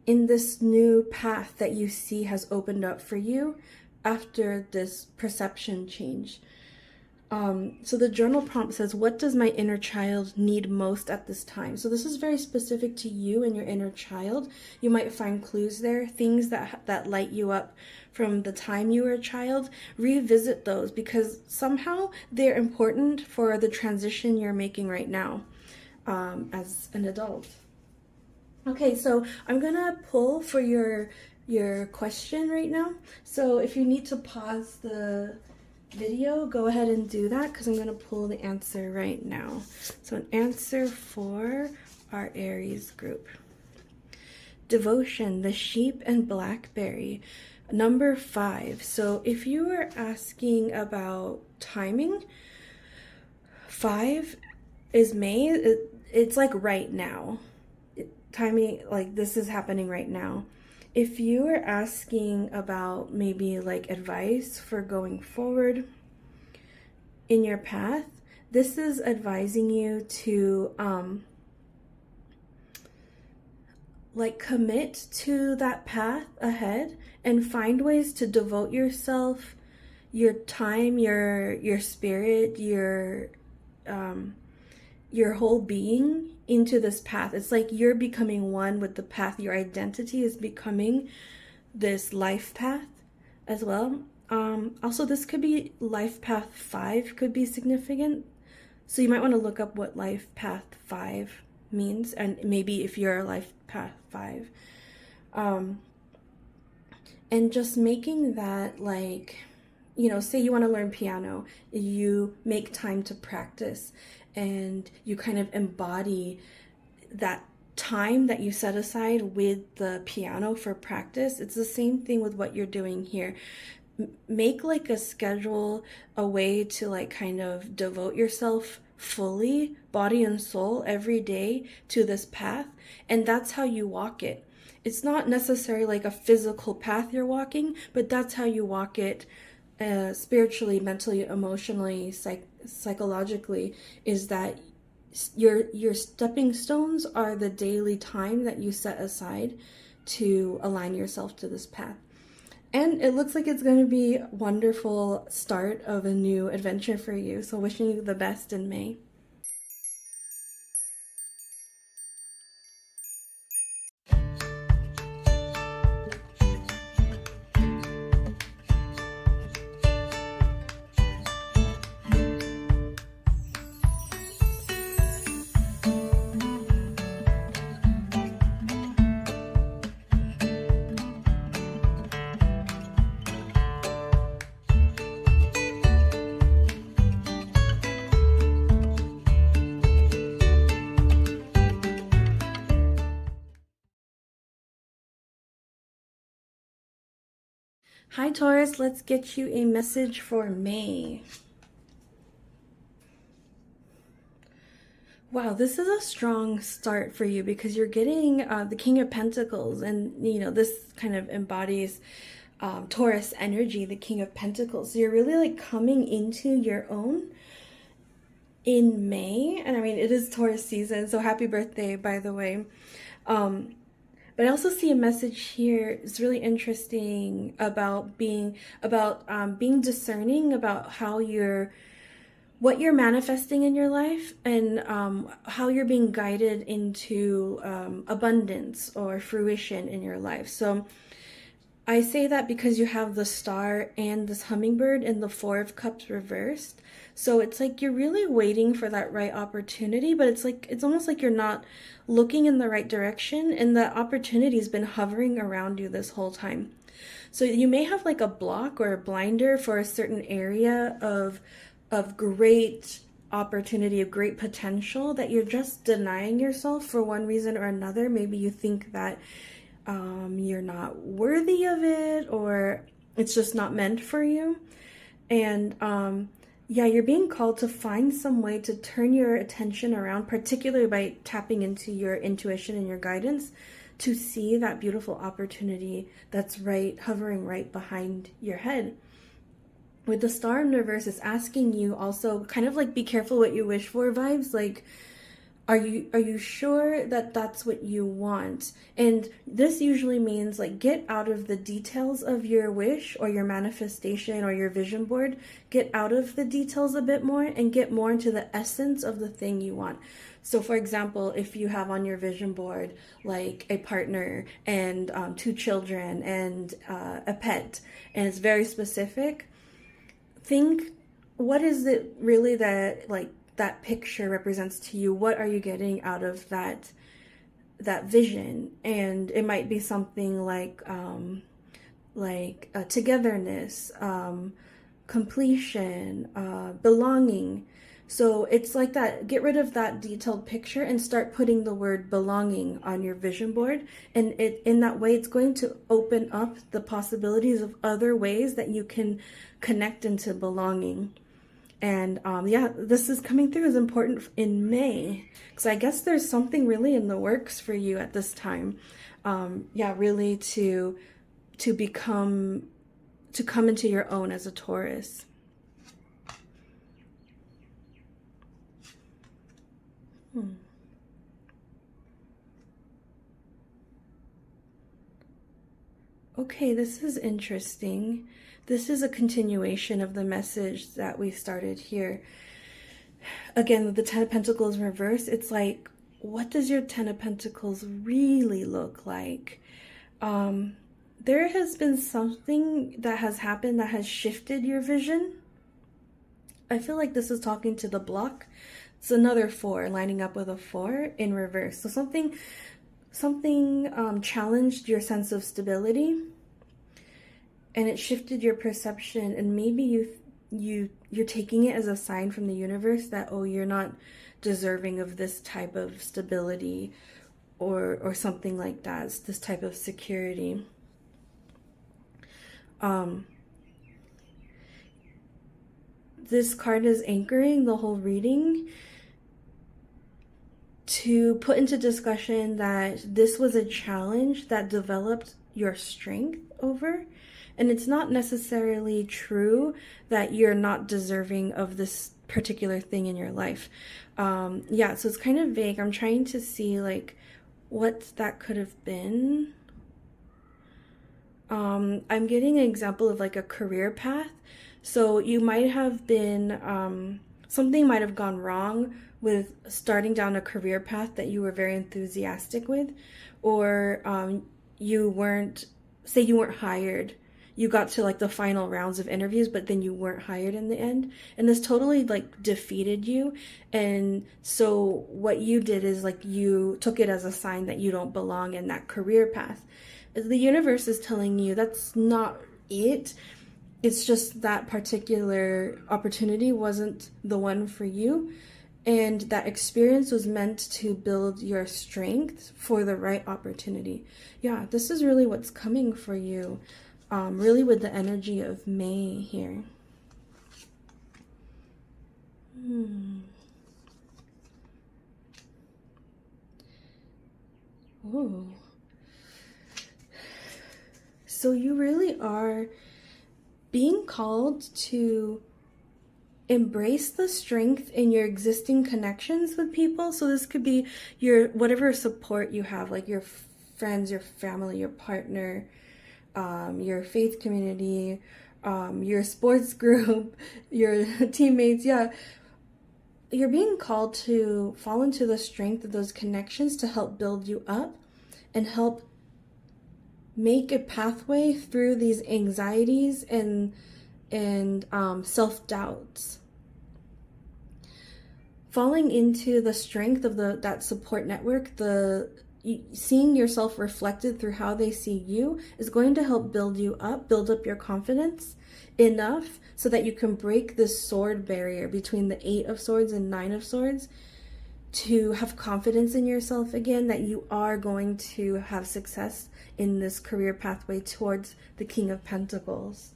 this new path that you see has opened up for you after this perception change. So the journal prompt says, what does my inner child need most at this time? So this is very specific to you and your inner child. You might find clues there, things that light you up from the time you were a child. Revisit those because somehow they're important for the transition you're making right now as an adult. Okay, so I'm gonna pull for your question right now. So if you need to pause the video, go ahead and do that because I'm going to pull the answer right now. So an answer for our Aries group. Devotion, the sheep and blackberry, number 5. So if you were asking about timing, 5 is May. It's like right now. Timing, like this is happening right now. If you were asking about maybe like advice for going forward in your path, this is advising you to commit to that path ahead and find ways to devote yourself, your time, your spirit, your whole being into this path. It's like you're becoming one with the path. Your identity is becoming this life path as well. Also, this could be life path 5 could be significant. So you might want to look up what life path 5 means, and maybe if you're a life path 5. And just making that say you want to learn piano, you make time to practice and you kind of embody that time that you set aside with the piano for practice. It's the same thing with what you're doing here. Make like a schedule, a way to kind of devote yourself fully, body and soul, every day to this path. And that's how you walk it. It's not necessarily like a physical path you're walking, but that's how you walk it spiritually, mentally, emotionally, psychologically, is that your stepping stones are the daily time that you set aside to align yourself to this path. And it looks like it's going to be a wonderful start of a new adventure for you. So wishing you the best in May. Hi Taurus, let's get you a message for May. Wow, this is a strong start for you because you're getting the King of Pentacles, and you know this kind of embodies Taurus energy, the King of Pentacles. So you're really like coming into your own in May, and I mean it is Taurus season, so happy birthday, by the way. But I also see a message here. It's really interesting about being discerning about what you're manifesting in your life, and how you're being guided into abundance or fruition in your life. So I say that because you have the star and this hummingbird in the Four of Cups reversed. So it's like you're really waiting for that right opportunity, but it's almost like you're not looking in the right direction, and the opportunity's been hovering around you this whole time. So you may have like a block or a blinder for a certain area of great opportunity, of great potential, that you're just denying yourself for one reason or another. Maybe you think that you're not worthy of it, or it's just not meant for you. And yeah, you're being called to find some way to turn your attention around, particularly by tapping into your intuition and your guidance, to see that beautiful opportunity that's hovering right behind your head. With the star in reverse, it's asking you also kind of like be careful what you wish for vibes. Like, are you sure that that's what you want? And this usually means like get out of the details of your wish or your manifestation or your vision board. Get out of the details a bit more and get more into the essence of the thing you want. So for example, if you have on your vision board like a partner and 2 children and a pet, and it's very specific, think, what is it really that picture represents to you? What are you getting out of that vision? And it might be something like togetherness, completion, belonging. So it's like that. Get rid of that detailed picture and start putting the word belonging on your vision board. And in that way, it's going to open up the possibilities of other ways that you can connect into belonging. And yeah, this is coming through as important in May, because I guess there's something really in the works for you at this time. Yeah, really to come into your own as a Taurus. Okay, this is interesting. This is a continuation of the message that we started here. Again, with the Ten of Pentacles reverse, it's like, what does your Ten of Pentacles really look like? There has been something that has happened that has shifted your vision. I feel like this is talking to the block. It's another 4 lining up with a 4 in reverse. So something challenged your sense of stability, and it shifted your perception, and maybe you're taking it as a sign from the universe that, oh, you're not deserving of this type of stability or something like that. It's this type of security. This card is anchoring the whole reading to put into discussion that this was a challenge that developed your strength over. And it's not necessarily true that you're not deserving of this particular thing in your life. Yeah, so it's kind of vague. I'm trying to see like what that could have been. I'm getting an example of like a career path. So you might have been, something might have gone wrong with starting down a career path that you were very enthusiastic with, or you weren't, say you weren't hired. You got to like the final rounds of interviews, but then you weren't hired in the end. And this totally like defeated you. And so what you did is like you took it as a sign that you don't belong in that career path. The universe is telling you that's not it. It's just that particular opportunity wasn't the one for you. And that experience was meant to build your strength for the right opportunity. Yeah, this is really what's coming for you. Really with the energy of May here. Oh. So you really are being called to embrace the strength in your existing connections with people. So this could be your whatever support you have, like your friends, your family, your partner, your faith community, your sports group, your teammates. Yeah, you're being called to fall into the strength of those connections to help build you up and help make a pathway through these anxieties and self-doubts. Falling into the strength of that support network, seeing yourself reflected through how they see you is going to help build you up, build up your confidence enough so that you can break this sword barrier between the 8 of Swords and 9 of Swords, to have confidence in yourself again, that you are going to have success in this career pathway towards the King of Pentacles.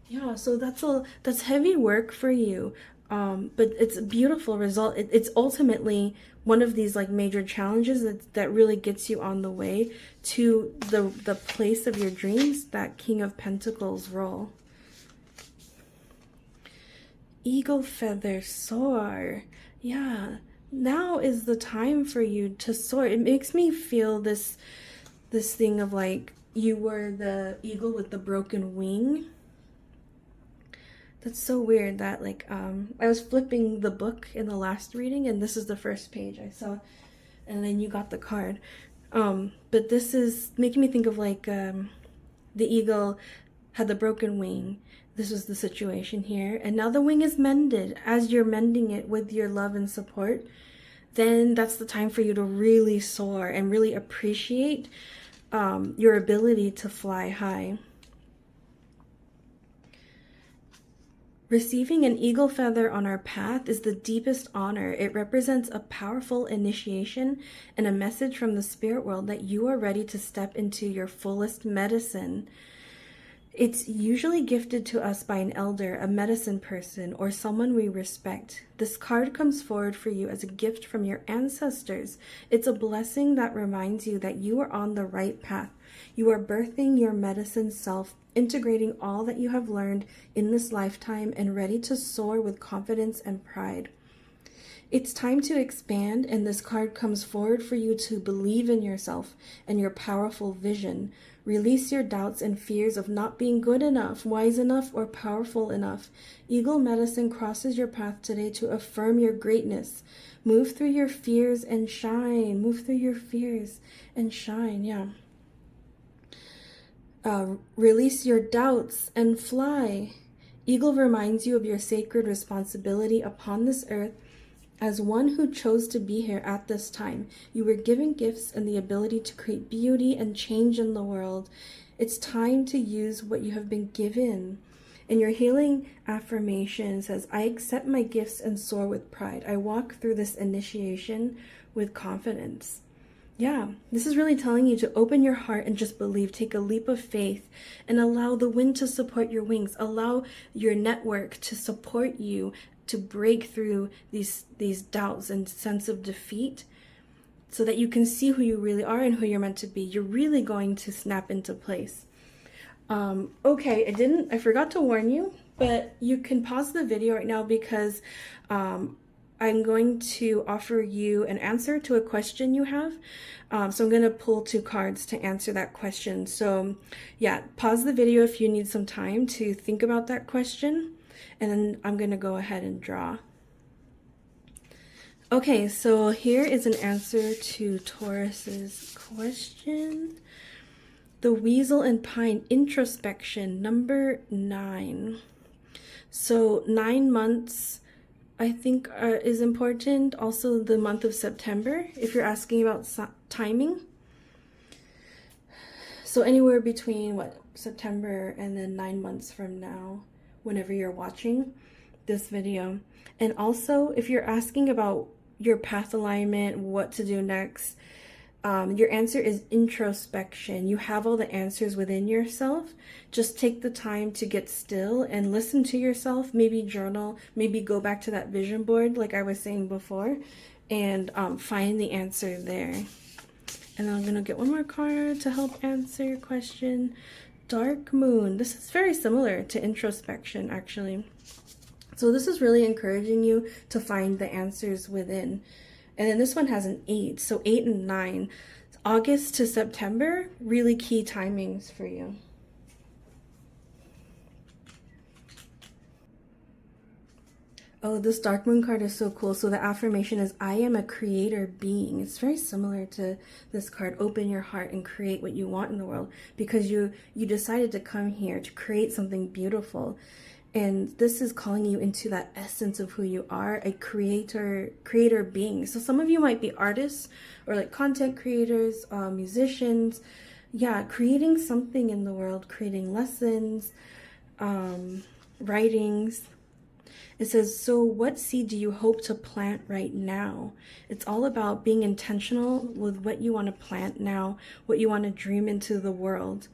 Yeah, so that's heavy work for you, but it's a beautiful result. It's ultimately one of these like major challenges that really gets you on the way to the place of your dreams, that King of Pentacles role. Eagle feather soar. Yeah, now is the time for you to soar. It makes me feel this thing of like you were the eagle with the broken wing. That's so weird that like I was flipping the book in the last reading and this is the first page I saw, and then you got the card. But this is making me think of like the eagle had the broken wing. This was the situation here, and now the wing is mended. As you're mending it with your love and support, then that's the time for you to really soar and really appreciate your ability to fly high. Receiving an eagle feather on our path is the deepest honor. It represents a powerful initiation and a message from the spirit world that you are ready to step into your fullest medicine. It's usually gifted to us by an elder, a medicine person, or someone we respect. This card comes forward for you as a gift from your ancestors. It's a blessing that reminds you that you are on the right path. You are birthing your medicine self, integrating all that you have learned in this lifetime and ready to soar with confidence and pride. It's time to expand, and this card comes forward for you to believe in yourself and your powerful vision. Release your doubts and fears of not being good enough, wise enough, or powerful enough. Eagle medicine crosses your path today to affirm your greatness. Move through your fears and shine. Move through your fears and shine, yeah. Release your doubts and fly. Eagle reminds you of your sacred responsibility upon this earth. As one who chose to be here at this time, you were given gifts and the ability to create beauty and change in the world. It's time to use what you have been given. And your healing affirmation says, I accept my gifts and soar with pride. I walk through this initiation with confidence. Yeah, this is really telling you to open your heart and just believe. Take a leap of faith and allow the wind to support your wings. Allow your network to support you to break through these doubts and sense of defeat so that you can see who you really are and who you're meant to be. You're really going to snap into place. Okay, I forgot to warn you, but you can pause the video right now because I'm going to offer you an answer to a question you have. So I'm going to pull 2 cards to answer that question. So yeah, pause the video if you need some time to think about that question. And then I'm going to go ahead and draw. Okay, so here is an answer to Taurus's question. The Weasel and Pine introspection, number 9. So 9 months, I think, is important. Also the month of September, if you're asking about timing. So anywhere between September and then 9 months from now, whenever you're watching this video. And also, if you're asking about your path alignment, what to do next, your answer is introspection. You have all the answers within yourself. Just take the time to get still and listen to yourself. Maybe journal, maybe go back to that vision board like I was saying before, and find the answer there. And then I'm going to get one more card to help answer your question. Dark Moon. This is very similar to introspection, actually. So this is really encouraging you to find the answers within. And then this one has an 8. So 8 and 9. August to September, really key timings for you. Oh, this Dark Moon card is so cool. So the affirmation is, I am a creator being. It's very similar to this card. Open your heart and create what you want in the world, because you decided to come here to create something beautiful. And this is calling you into that essence of who you are, a creator being. So some of you might be artists or like content creators, musicians. Yeah, creating something in the world, creating lessons, writings. It says, so what seed do you hope to plant right now? It's all about being intentional with what you want to plant now, what you want to dream into the world.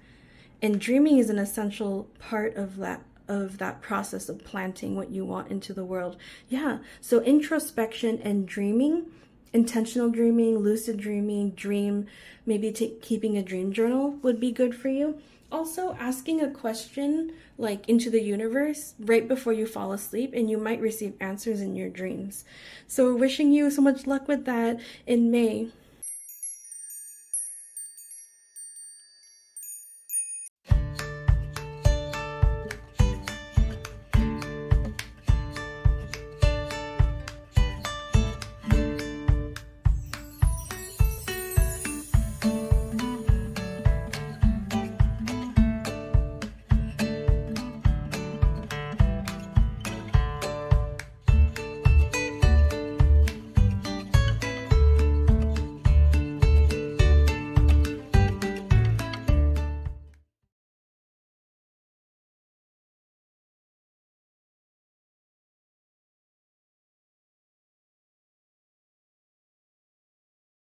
And dreaming is an essential part of that process of planting what you want into the world. Yeah, so introspection and dreaming, intentional dreaming, lucid dreaming, maybe keeping a dream journal would be good for you. Also, asking a question like into the universe right before you fall asleep, and you might receive answers in your dreams. So we're wishing you so much luck with that in May.